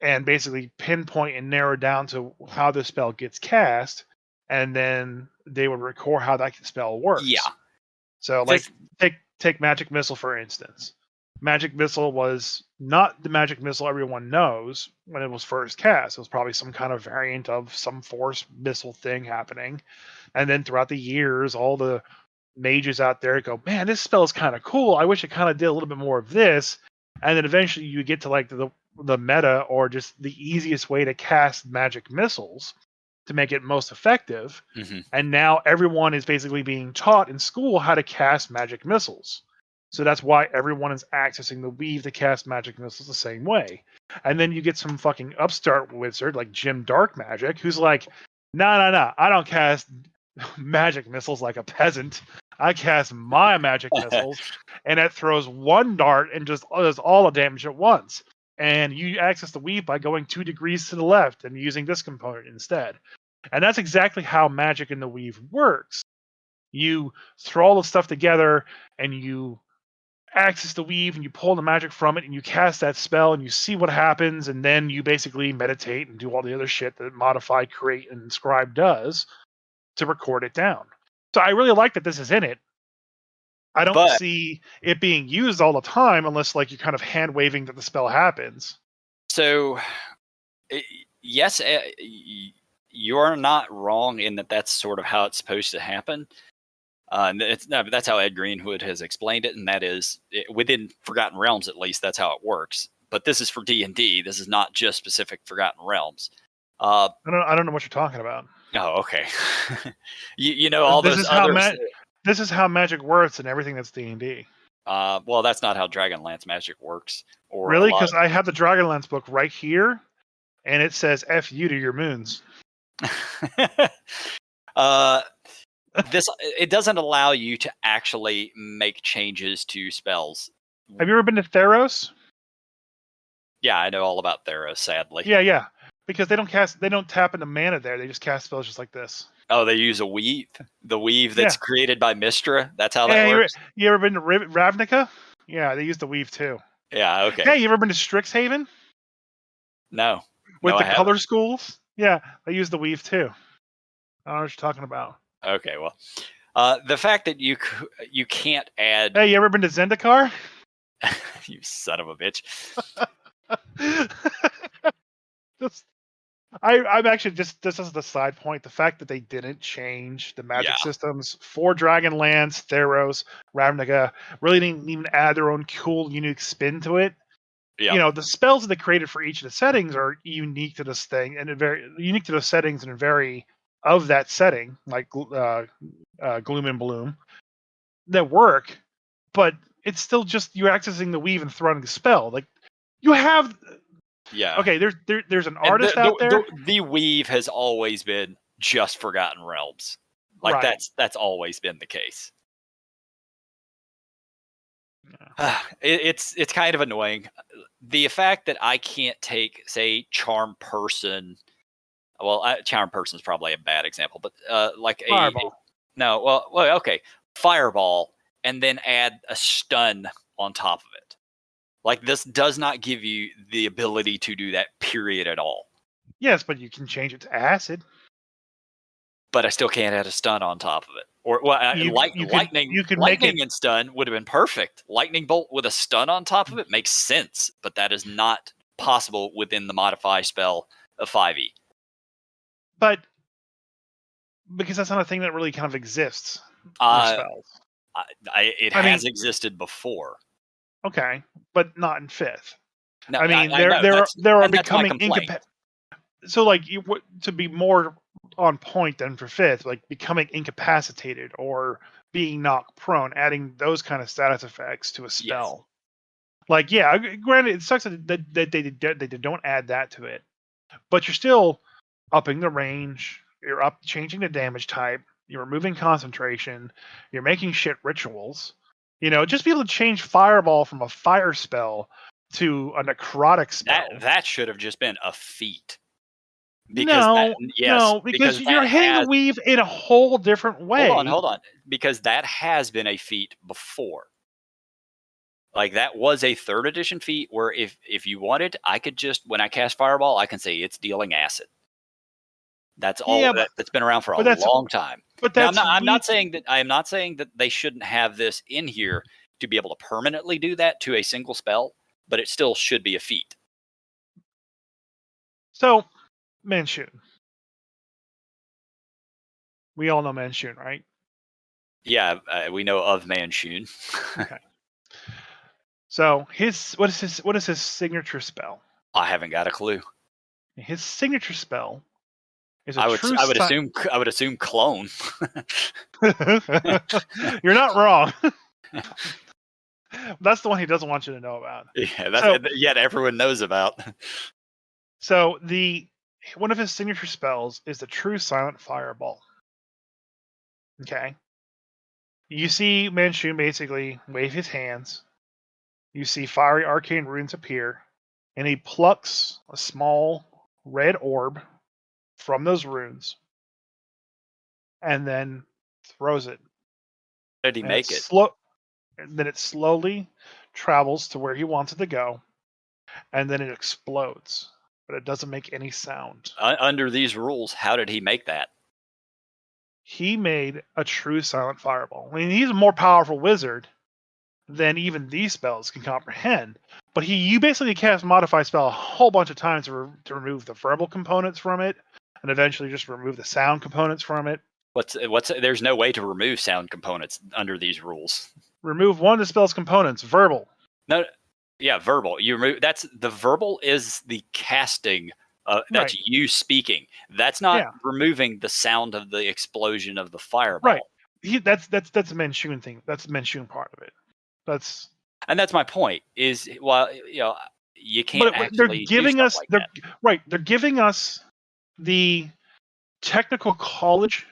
and basically pinpoint and narrow down to how the spell gets cast, and then they would record how that spell works. Yeah. So, like, take Magic Missile, for instance. Magic Missile was not the Magic Missile everyone knows when it was first cast. It was probably some kind of variant of some force missile thing happening. And then throughout the years, all the mages out there go, man, this spell is kind of cool. I wish it kind of did a little bit more of this. And then eventually you get to like the meta, or just the easiest way to cast magic missiles to make it most effective. And now everyone is basically being taught in school how to cast magic missiles. So that's why everyone is accessing the weave to cast magic missiles the same way. And then you get some fucking upstart wizard like Jim Dark Magic, who's like, no, I don't cast magic missiles like a peasant. I cast my magic missiles, and it throws one dart and just does all the damage at once. And you access the weave by going 2 degrees to the left and using this component instead. And that's exactly how magic in the weave works. You throw all the stuff together and you access the weave and you pull the magic from it and you cast that spell and you see what happens, and then you basically meditate and do all the other shit that Modify, Create, and Inscribe does to record it down. So I really like that this is in it. I don't see it being used all the time unless like you're kind of hand waving that the spell happens. So, yes, you're not wrong in that that's sort of how it's supposed to happen. That's how Ed Greenwood has explained it, and that is within Forgotten Realms, at least. That's how it works. But this is for D&D. This is not just specific Forgotten Realms. I don't know what you're talking about. Oh, okay. you know all this those is others. This is how magic works and everything that's D&D. Well, that's not how Dragonlance magic works. Or really? Because I have the Dragonlance book right here, and it says "F you to your moons." It doesn't allow you to actually make changes to spells. Have you ever been to Theros? Yeah, I know all about Theros, sadly. Yeah. Because they don't tap into mana there. They just cast spells just like this. Oh, they use a weave? The weave that's created by Mistra? That's how that works? You ever been to Ravnica? Yeah, they use the weave too. Yeah, okay. Hey, you ever been to Strixhaven? No. With the color schools? Yeah, they use the weave too. I don't know what you're talking about. Okay, well. The fact that you can't add... Hey, you ever been to Zendikar? You son of a bitch. I'm actually just, this is the side point, the fact that they didn't change the magic systems for Dragonlance, Theros, Ravnica, really didn't even add their own cool, unique spin to it. Yeah. The spells that they created for each of the settings are unique to this thing, and very unique to the settings and vary of that setting, like Gloom and Bloom, that work, but it's still just you're accessing the weave and throwing the spell. Like, you have Yeah. Okay, there's an And artist out there. the weave has always been just Forgotten Realms. Like Right. that's always been the case. Yeah. It's kind of annoying. The fact that I can't take, say, Charm Person. Well, Charm Person is probably a bad example, but like Fireball. no, well, okay, Fireball, and then add a stun on top of it. Like this does not give you the ability to do that. Period at all. Yes, but you can change it to acid. But I still can't add a stun on top of it. Or well, You could make it. lightning and stun would have been perfect. Lightning bolt with a stun on top of it makes sense, but that is not possible within the modify spell of 5e. But because that's not a thing that really kind of exists for Uh, spells. it has existed before. Okay, but not in 5th. No, I mean, I know, there are that's my becoming complaint. So, like, to be more on point than for 5th, like becoming incapacitated or being knocked prone, adding those kind of status effects to a spell. Yes. Like, yeah, granted, it sucks that they don't add that to it, but you're still upping the range. You're changing the damage type. You're removing concentration. You're making shit rituals. Just be able to change Fireball from a fire spell to a necrotic spell. That should have just been a feat. Because you're hitting the weave in a whole different way. Hold on. Because that has been a feat before. Like that was a 3rd edition feat where if you wanted, I could just, when I cast Fireball, I can say it's dealing acid. That's all. Yeah, that's been around for a long time. But now, I'm not saying that they shouldn't have this in here to be able to permanently do that to a single spell, but it still should be a feat. So, Manchun. We all know Manchun, right? Yeah, we know of Manchun. Okay. So what is his signature spell? I haven't got a clue. His signature spell is I would assume clone. You're not wrong. That's the one he doesn't want you to know about. Yeah, yet everyone knows about. So one of his signature spells is the True Silent Fireball. Okay. You see Manchun basically wave his hands. You see fiery arcane runes appear, and he plucks a small red orb from those runes, and then throws it. How did he make it? Then it slowly travels to where he wants it to go, and then it explodes, but it doesn't make any sound. Under these rules, how did he make that? He made a True Silent Fireball. I mean, he's a more powerful wizard than even these spells can comprehend. But you basically cast Modify spell a whole bunch of times to remove the verbal components from it, and eventually just remove the sound components from it. There's no way to remove sound components under these rules. Remove one of the spell's components, verbal. No, yeah, verbal. You remove the verbal is the casting. That's right. You speaking. That's not removing the sound of the explosion of the fireball. Right. That's a Manchun thing. That's the Manchun part of it. That's my point. Is you can't. But they're giving us They're giving us the technical college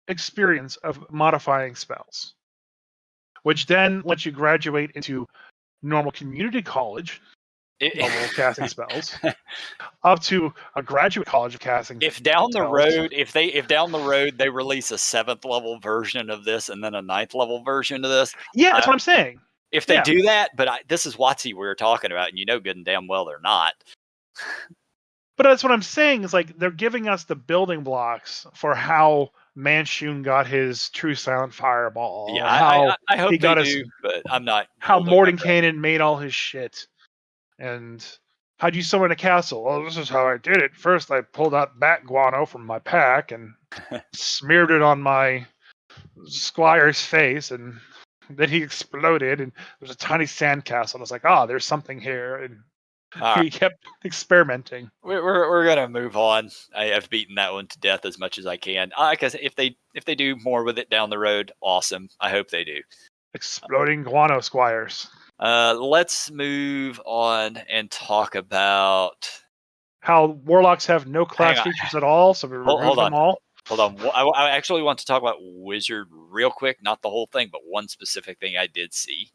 experience of modifying spells, which then lets you graduate into normal community college level casting spells, up to a graduate college of casting. If down the road they release a 7th level version of this and then a 9th level version of this, that's what I'm saying. If they do that, but this is WotC we were talking about, and good and damn well they're not. But that's what I'm saying is like they're giving us the building blocks for how Manchun got his True Silent Fireball. Yeah, I hope they do, but I'm not. How Mordenkainen made all his shit. And how'd you summon a castle? Well, this is how I did it. First, I pulled out bat guano from my pack and smeared it on my squire's face, and then he exploded, and there's a tiny sandcastle. And I was like, there's something here. And he kept experimenting. We're gonna move on. I have beaten that one to death as much as I can. Because if they do more with it down the road, awesome. I hope they do. Exploding guano squires. Let's move on and talk about. How warlocks have no class Hang on. features at all, so we remove Hold them on. all. Hold on. I actually want to talk about wizard real quick, not the whole thing, but one specific thing I did see.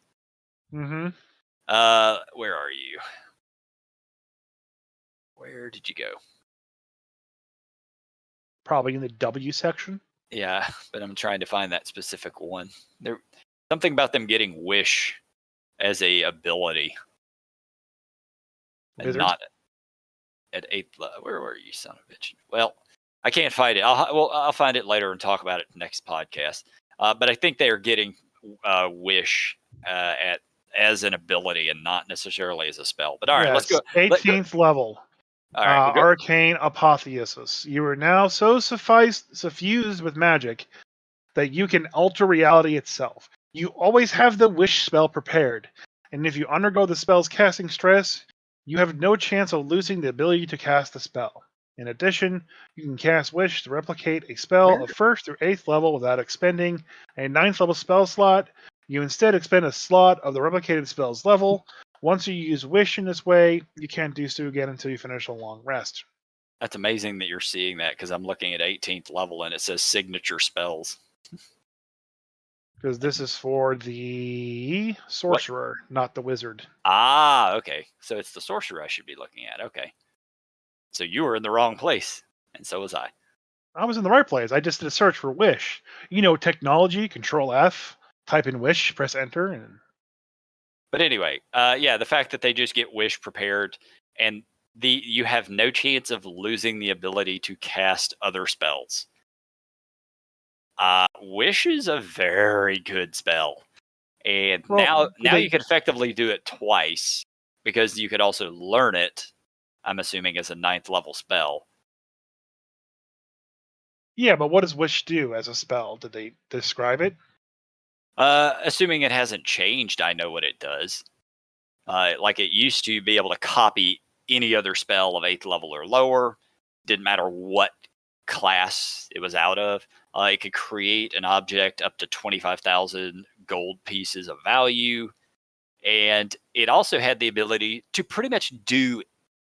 Mm-hmm. Where are you? Where did you go? Probably in the W section. Yeah, but I'm trying to find that specific one. There, something about them getting wish as a ability, and Wizards. not at 8th level. Where were you, son of a bitch? Well, I can't find it. I'll find it later and talk about it next podcast. But I think they are getting wish at as an ability and not necessarily as a spell. But all right, let's go. Yes, 18th level. All right, we'll go. Arcane Apotheosis. You are now so suffused with magic that you can alter reality itself. You always have the wish spell prepared, and if you undergo the spell's casting stress, you have no chance of losing the ability to cast the spell. In addition, you can cast Wish to replicate a spell Where? of 1st through 8th level without expending a 9th level spell slot. You instead expend a slot of the replicated spell's level. Once you use Wish in this way, you can't do so again until you finish a long rest. That's amazing that you're seeing that because I'm looking at 18th level and it says signature spells. Because this is for the sorcerer, not the wizard. Ah, okay. So it's the sorcerer I should be looking at. Okay. So you were in the wrong place, and so was I. I was in the right place. I just did a search for Wish. You know, technology, Control F, type in Wish, press Enter, and But anyway, yeah, the fact that they just get wish prepared and you have no chance of losing the ability to cast other spells. Wish is a very good spell, and well, now you can effectively do it twice because you could also learn it. I'm assuming as a 9th level spell. yeah, but what does Wish do as a spell? Did they describe it? Assuming it hasn't changed, I know what it does. Like it used to be able to copy any other spell of 8th level or lower. Didn't matter what class it was out of. It could create an object up to 25,000 gold pieces of value. And it also had the ability to pretty much do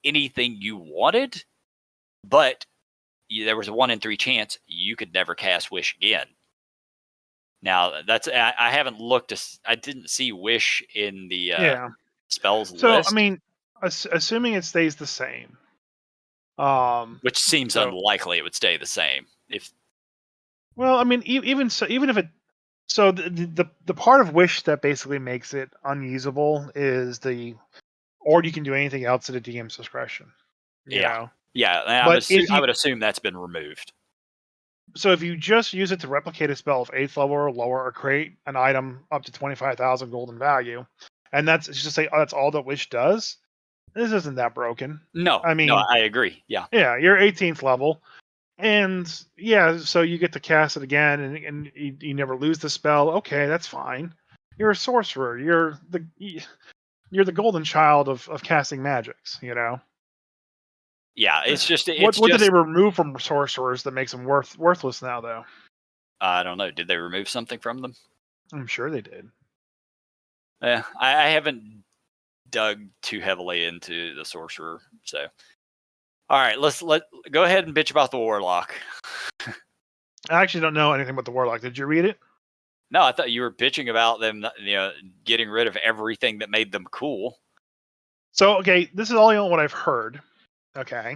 anything you wanted, but there was a 1 in 3 chance you could never cast Wish again. Now, that's I haven't looked. I didn't see Wish in the spells So, list. I mean, assuming it stays the same. Which seems unlikely it would stay the same. Well, I mean, even so, even if it, so the part of Wish that basically makes it unusable is or you can do anything else at a DM's discretion. You know? Yeah, But I would assume that's been removed. So if you just use it to replicate a spell of 8th level or lower, or create an item up to 25,000 gold in value, and that's just say that's all that Wish does, this isn't that broken. No, I agree. Yeah, you're 18th level, and so you get to cast it again, and you never lose the spell. Okay, that's fine. You're a sorcerer. You're the golden child of casting magics. You know. Yeah, it's just what did they remove from sorcerers that makes them worthless now, though? I don't know. Did they remove something from them? I'm sure they did. Yeah, I haven't dug too heavily into the sorcerer, so. All right, let go ahead and bitch about the warlock. I actually don't know anything about the warlock. Did you read it? No, I thought you were bitching about them, getting rid of everything that made them cool. So, okay, this is all what I've heard. Okay,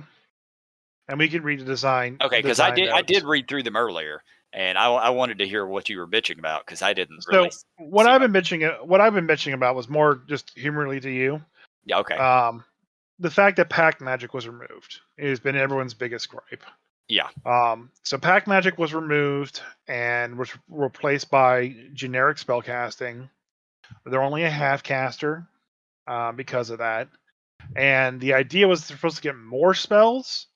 and we can read the design. Okay, because I did read through them earlier, and I wanted to hear what you were bitching about because I didn't really. So what I've been bitching about was more just humorously to you. Yeah. Okay. The fact that pack magic was removed has been everyone's biggest gripe. Yeah. So pack magic was removed and was replaced by generic spellcasting. They're only a half caster because of that. And the idea was they're supposed to get more spells,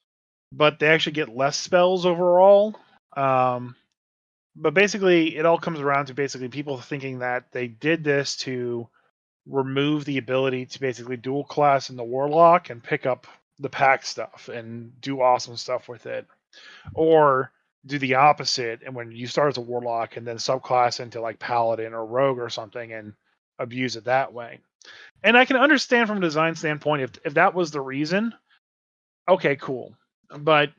but they actually get less spells overall. But basically, it all comes around to basically people thinking that they did this to remove the ability to basically dual class in the Warlock and pick up the pack stuff and do awesome stuff with it. Or do the opposite, and when you start as a Warlock and then subclass into like Paladin or Rogue or something and abuse it that way. And I can understand from a design standpoint if that was the reason. Okay, cool. But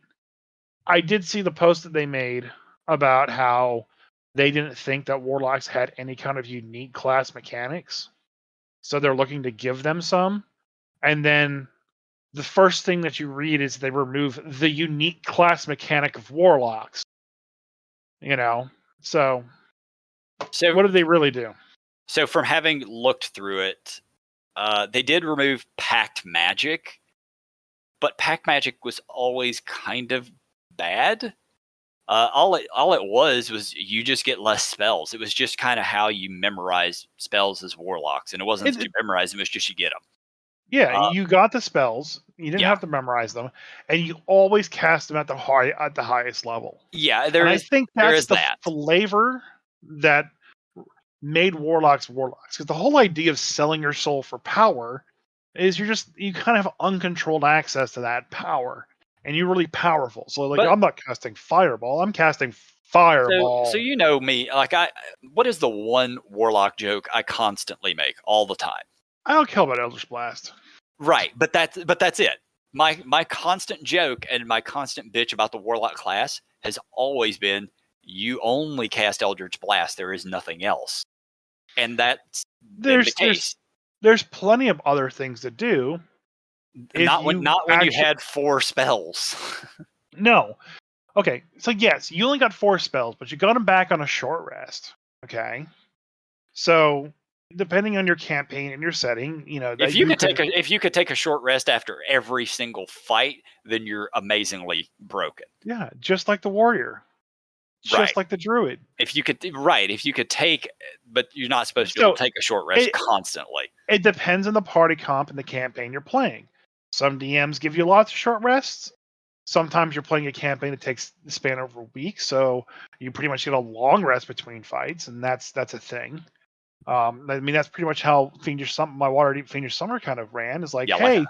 I did see the post that they made about how they didn't think that warlocks had any kind of unique class mechanics, so they're looking to give them some. And then the first thing that you read is they remove the unique class mechanic of warlocks. You know, so So what did they really do? So from having looked through it, they did remove pact magic, but pact magic was always kind of bad. All it was you just get less spells. It was just kind of how you memorize spells as warlocks, and it wasn't that you memorize them; it's just you get them. Yeah, you got the spells. You didn't have to memorize them, and you always cast them at the highest level. Yeah, I think that's the that flavor that made warlocks. Because the whole idea of selling your soul for power is you kind of have uncontrolled access to that power, and you're really powerful. So I'm not casting fireball. I'm casting fireball. So you know me, what is the one warlock joke I constantly make all the time? I don't care about Eldritch Blast. Right, but that's it. My constant joke and my constant bitch about the warlock class has always been you only cast Eldritch Blast. There is nothing else, and that's been the case. There's plenty of other things to do. Not when you had 4 spells. No. Okay, so yes, you only got 4 spells, but you got them back on a short rest. Okay, so depending on your campaign and your setting, if you could take a short rest after every single fight, then you're amazingly broken. Yeah, just like the warrior, just like the druid. If you could take, but you're not supposed to take a short rest constantly. It depends on the party comp and the campaign you're playing. Some DMs give you lots of short rests. Sometimes you're playing a campaign that takes the span over a week, so you pretty much get a long rest between fights, and that's a thing. I mean, that's pretty much how my Waterdeep Fiend Your Summer kind of ran. Is like, hey,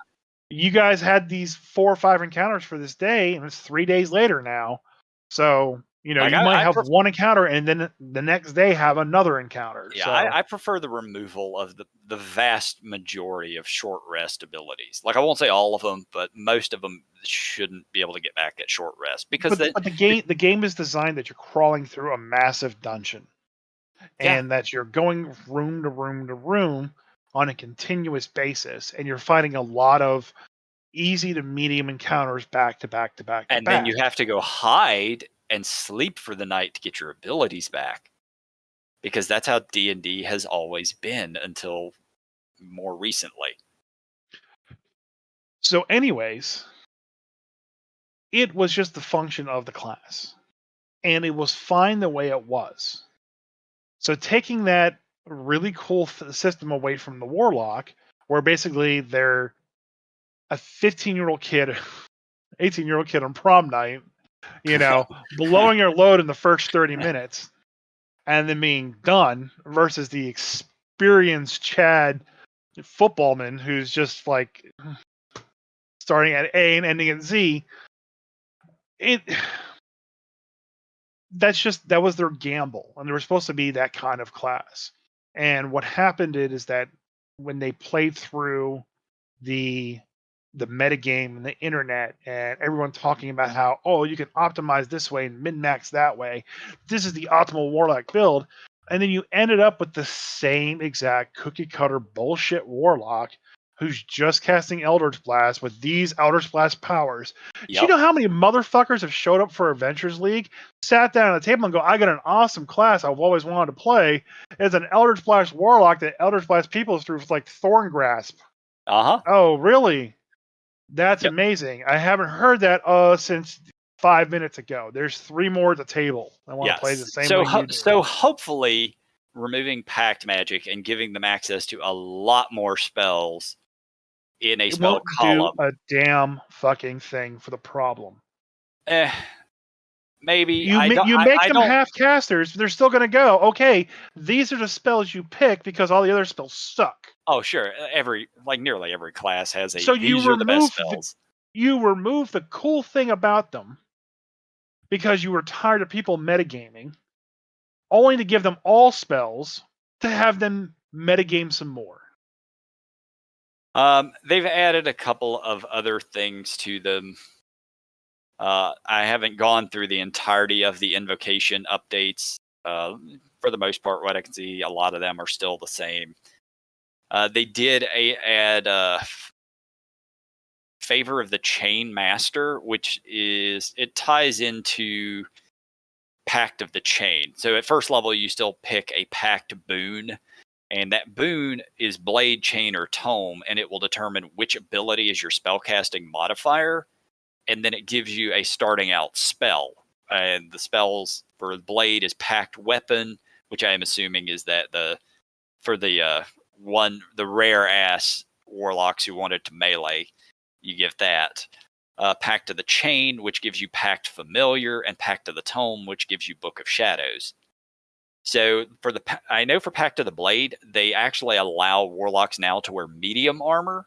you guys had these 4 or 5 encounters for this day, and it's 3 days later now. So you might have one encounter, and then the next day have another encounter. Yeah, so. I prefer the removal of the vast majority of short rest abilities. Like I won't say all of them, but most of them shouldn't be able to get back at short rest because the game is designed that you're crawling through a massive dungeon. And that you're going room to room to room on a continuous basis, and you're fighting a lot of easy to medium encounters back to back to back. And then you have to go hide and sleep for the night to get your abilities back, because that's how D&D has always been until more recently. So, anyways, it was just the function of the class, and it was fine the way it was. So taking that really cool system away from the warlock, where basically they're a 15-year-old kid, 18-year-old kid on prom night, blowing your load in the first 30 minutes, and then being done, versus the experienced Chad footballman who's just like starting at A and ending at Z. That was their gamble, and they were supposed to be that kind of class. And what happened is that when they played through the metagame and the internet, and everyone talking about how, you can optimize this way and min-max that way, this is the optimal warlock build, and then you ended up with the same exact cookie cutter bullshit warlock who's just casting Eldritch Blast with these Eldritch Blast powers. Yep. Do you know how many motherfuckers have showed up for Adventures League, sat down at the table and go, I got an awesome class I've always wanted to play. It's an Eldritch Blast Warlock that Eldritch Blast people through like Thorn Grasp. Uh-huh. Oh, really? That's amazing. I haven't heard that since 5 minutes ago. There's 3 more at the table. I want to play the same way you do. So hopefully removing pact magic and giving them access to a lot more spells in a spell column. Do a damn fucking thing for the problem. Maybe you make them half casters, they're still going to go, okay, these are the spells you pick because all the other spells suck. Oh, sure. Nearly every class has so these are the best spells. You remove the cool thing about them because you were tired of people metagaming, only to give them all spells to have them metagame some more? They've added a couple of other things to them. I haven't gone through the entirety of the invocation updates. For the most part, what I can see, a lot of them are still the same. They did add Favor of the Chain Master, which it ties into Pact of the Chain. So at first level, you still pick a Pact boon, and that boon is Blade, Chain, or Tome, and it will determine which ability is your spellcasting modifier, and then it gives you a starting out spell. And the spells for Blade is Pact Weapon, which I am assuming is that the rare ass warlocks who wanted to melee, you give that. Pact of the Chain, which gives you Pact Familiar, and Pact of the Tome, which gives you Book of Shadows. So I know for Pact of the Blade, they actually allow warlocks now to wear medium armor,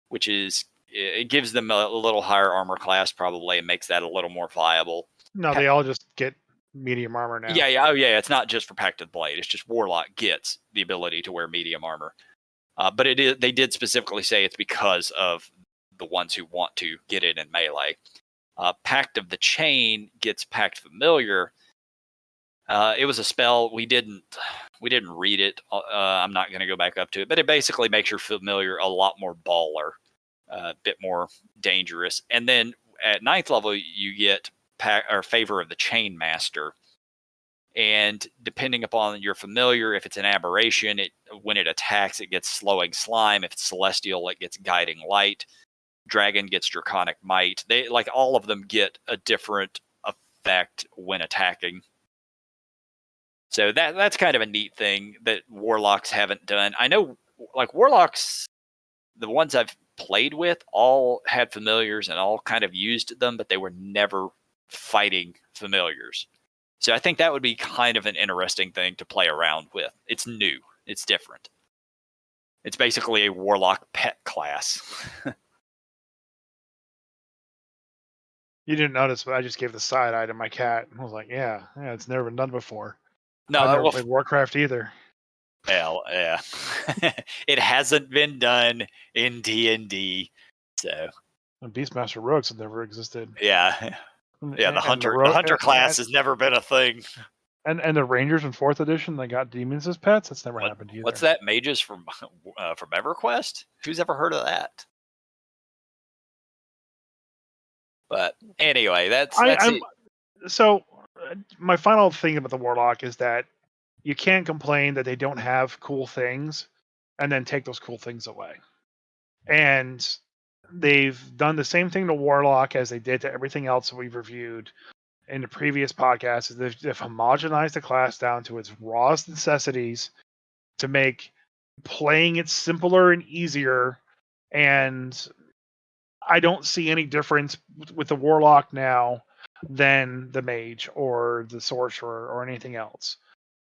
which it gives them a little higher armor class probably, and makes that a little more viable. No, they all just get medium armor now. Yeah. Oh, yeah. It's not just for Pact of the Blade. It's just warlock gets the ability to wear medium armor. But they did specifically say it's because of the ones who want to get it in melee. Pact of the Chain gets Pact Familiar. It was a spell we didn't read it. I'm not going to go back up to it, but it basically makes your familiar a lot more baller, a bit more dangerous. And then at 9th level, you get Favor of the Chain Master. And depending upon your familiar, if it's an aberration, when it attacks, it gets Slowing Slime. If it's celestial, it gets Guiding Light. Dragon gets Draconic Might. They all of them get a different effect when attacking. So that's kind of a neat thing that warlocks haven't done. I know, warlocks, the ones I've played with, all had familiars and all kind of used them, but they were never fighting familiars. So I think that would be kind of an interesting thing to play around with. It's new. It's different. It's basically a warlock pet class. You didn't notice, but I just gave the side eye to my cat. I was like, yeah, it's never been done before. No, I've never played Warcraft either. Well, yeah. It hasn't been done in D&D, so. And Beastmaster Rogues have never existed. Yeah. Yeah, the hunter class has never been a thing. And the Rangers in 4th edition, they got demons as pets. That's never happened either. What's that? Mages from EverQuest? Who's ever heard of that? But anyway, that's it. So my final thing about the Warlock is that you can't complain that they don't have cool things and then take those cool things away. And they've done the same thing to Warlock as they did to everything else that we've reviewed in the previous podcasts. They've homogenized the class down to its rawest necessities to make playing it simpler and easier. And I don't see any difference with the Warlock now than the Mage or the Sorcerer or anything else.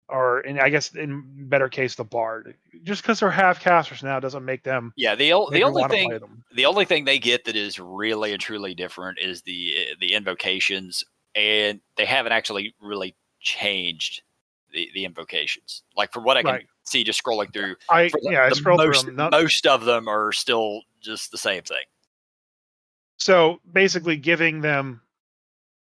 Or, and I guess in better case, the Bard. Just because they're half casters now doesn't make them. Yeah, the only thing they get that is really and truly different is the invocations, and they haven't actually really changed the invocations. From what I can see, just scrolling through, I scrolled through them. Most of them are still just the same thing. So basically, giving them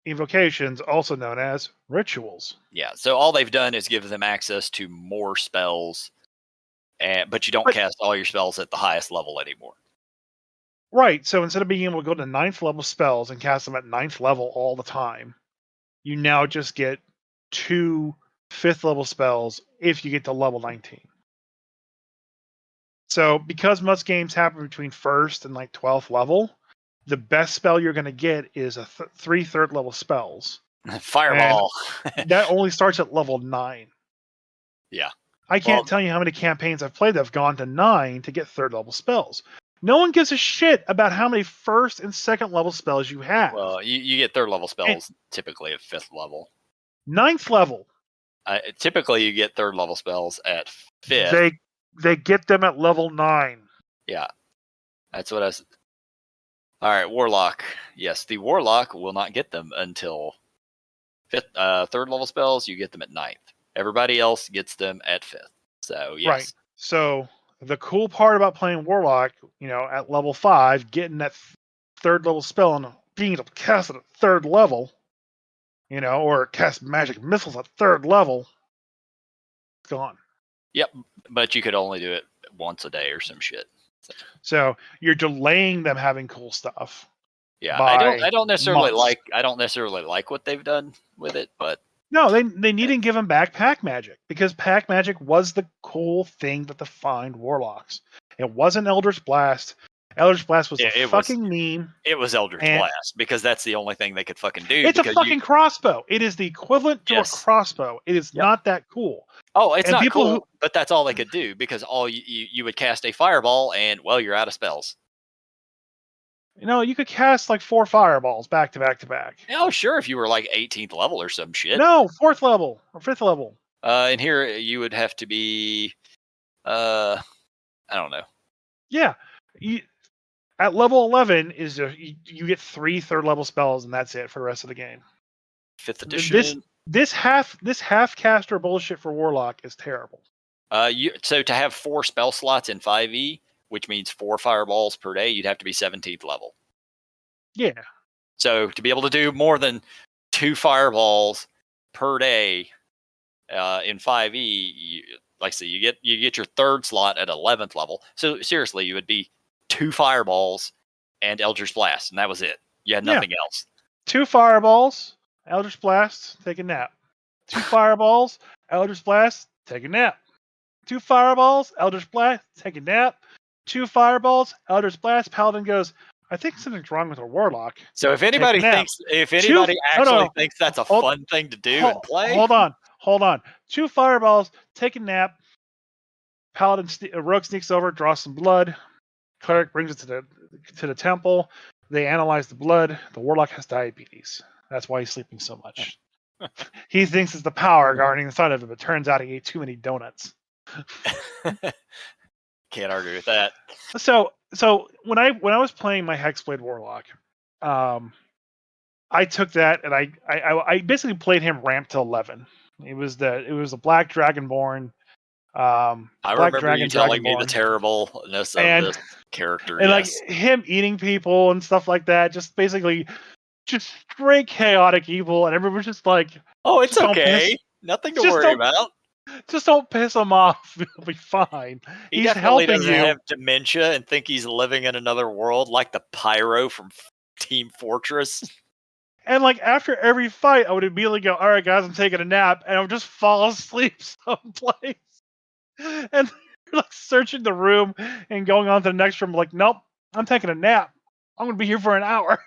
invocations, also known as rituals. Yeah, so all they've done is give them access to more spells, but you don't cast all your spells at the highest level anymore. Right, so instead of being able to go to 9th level spells and cast them at 9th level all the time, you now just get 2 5th level spells if you get to level 19. So because most games happen between 1st and 12th level, the best spell you're going to get is 3 3rd level spells. Fireball. That only starts at level 9. Yeah. I can't tell you how many campaigns I've played that have gone to 9 to get 3rd level spells. No one gives a shit about how many 1st and 2nd level spells you have. Well, you get 3rd level spells typically at 5th level. 9th level. Typically, you get 3rd level spells at 5th. They get them at level 9. Yeah. That's what I said. All right, Warlock. Yes, the Warlock will not get them until 5th. 3rd level spells, you get them at 9th. Everybody else gets them at 5th. So yes. Right. So the cool part about playing Warlock, at level 5, getting that third level spell and being able to cast it at third level, or cast magic missiles at third level, it's gone. Yep, but you could only do it once a day or some shit. So you're delaying them having cool stuff. Yeah, I don't necessarily months. like what they've done with it, but no, they need to give them back pack magic, because pack magic was the cool thing that defined Warlocks. It wasn't Eldritch Blast. Eldritch Blast was a fucking meme. It was Eldritch Blast because that's the only thing they could fucking do. It's a fucking crossbow. It is the equivalent to a crossbow. It is not that cool. Oh, it's not cool, but that's all they could do, because all you would cast a fireball and, well, you're out of spells. You could cast like 4 fireballs back to back to back. Oh, sure, if you were like 18th level or some shit. No, 4th level or 5th level. And here you would have to be, I don't know. Yeah, at level 11 is you get 3 third level spells, and that's it for the rest of the game. 5th edition. This half caster bullshit for Warlock is terrible. So to have 4 spell slots in 5e, which means 4 fireballs per day, you'd have to be 17th level. Yeah. So to be able to do more than 2 fireballs per day in 5e, like I say, you get your 3rd slot at 11th level. So seriously, you would be 2 fireballs and Eldritch Blast, and that was it. You had nothing else. 2 fireballs, Eldritch Blast, take a nap. 2 fireballs, Eldritch Blast, take a nap. 2 fireballs, Eldritch Blast, take a nap. 2 fireballs, Eldritch Blast. Paladin goes, I think something's wrong with our Warlock. So if anybody thinks that's a fun thing to do and play, hold on. 2 fireballs, take a nap. Paladin rogue sneaks over, draws some blood. Cleric brings it to the temple. They analyze the blood. The Warlock has diabetes. That's why he's sleeping so much. He thinks it's the power guarding the side of him, but turns out he ate too many donuts. Can't argue with that. So when I was playing my Hexblade Warlock, I took that and I basically played him ramped to 11. It was the Black Dragonborn. I remember you telling me the terribleness of this character, and like him eating people and stuff like that. Just basically, just straight chaotic evil, and everyone's just like, "Oh, it's okay, nothing to worry about. Just don't piss him off. He'll be fine." He's definitely doesn't have dementia and think he's living in another world, like the Pyro from Team Fortress. And like after every fight, I would immediately go, "All right, guys, I'm taking a nap," and I would just fall asleep someplace. And they're like searching the room and going on to the next room, like, "Nope, I'm taking a nap. I'm gonna be here for an hour."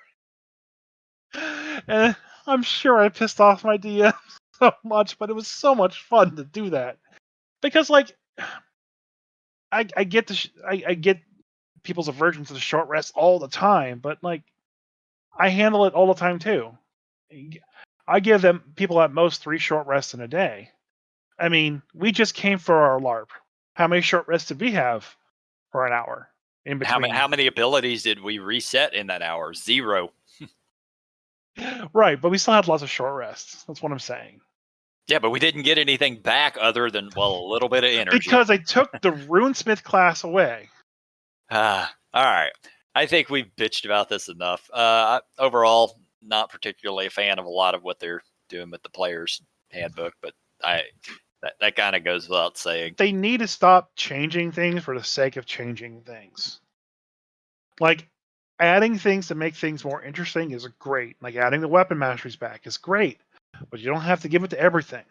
And I'm sure I pissed off my DM so much, but it was so much fun to do that, because like I get I get people's aversion to the short rest all the time, but like I handle it all the time too. I give people at most 3 short rests in a day. I mean, we just came for our LARP. How many short rests did we have for an hour in between? How many abilities did we reset in that hour? 0. Right, but we still had lots of short rests. That's what I'm saying. Yeah, but we didn't get anything back other than, well, a little bit of energy. Because I took the Runesmith class away. All right. I think we've bitched about this enough. Overall, not particularly a fan of a lot of what they're doing with the player's handbook, but that kind of goes without saying. They need to stop changing things for the sake of changing things. Like, adding things to make things more interesting is great. Like, adding the weapon masteries back is great, but you don't have to give it to everything.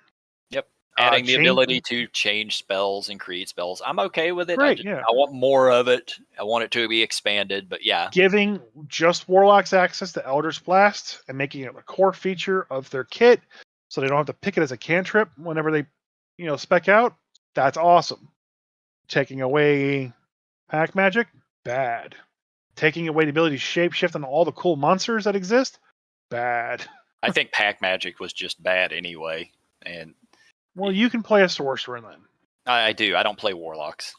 Yep. Adding the ability to change spells and create spells. I'm okay with it. Great, I want more of it. I want it to be expanded, but yeah. Giving just Warlocks access to Eldritch Blast and making it a core feature of their kit so they don't have to pick it as a cantrip whenever they, spec out. That's awesome. Taking away pack magic, bad. Taking away the ability to shapeshift on all the cool monsters that exist, bad. I think pack magic was just bad anyway. And well, you can play a sorcerer then. I do. I don't play warlocks.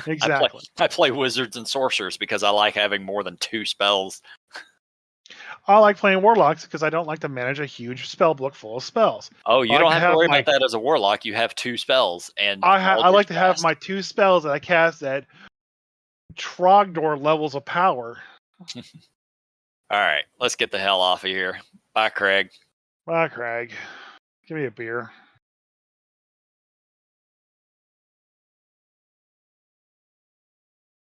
Exactly. I play wizards and sorcerers because I like having more than 2 spells. I like playing Warlocks because I don't like to manage a huge spell book full of spells. Oh, I you like don't to have to have worry my about that as a warlock. You have 2 spells, and I like Eldritch to have Blast. my 2 spells that I cast at Trogdor levels of power. All right, let's get the hell off of here. Bye, Craig. Ah, Craig, give me a beer.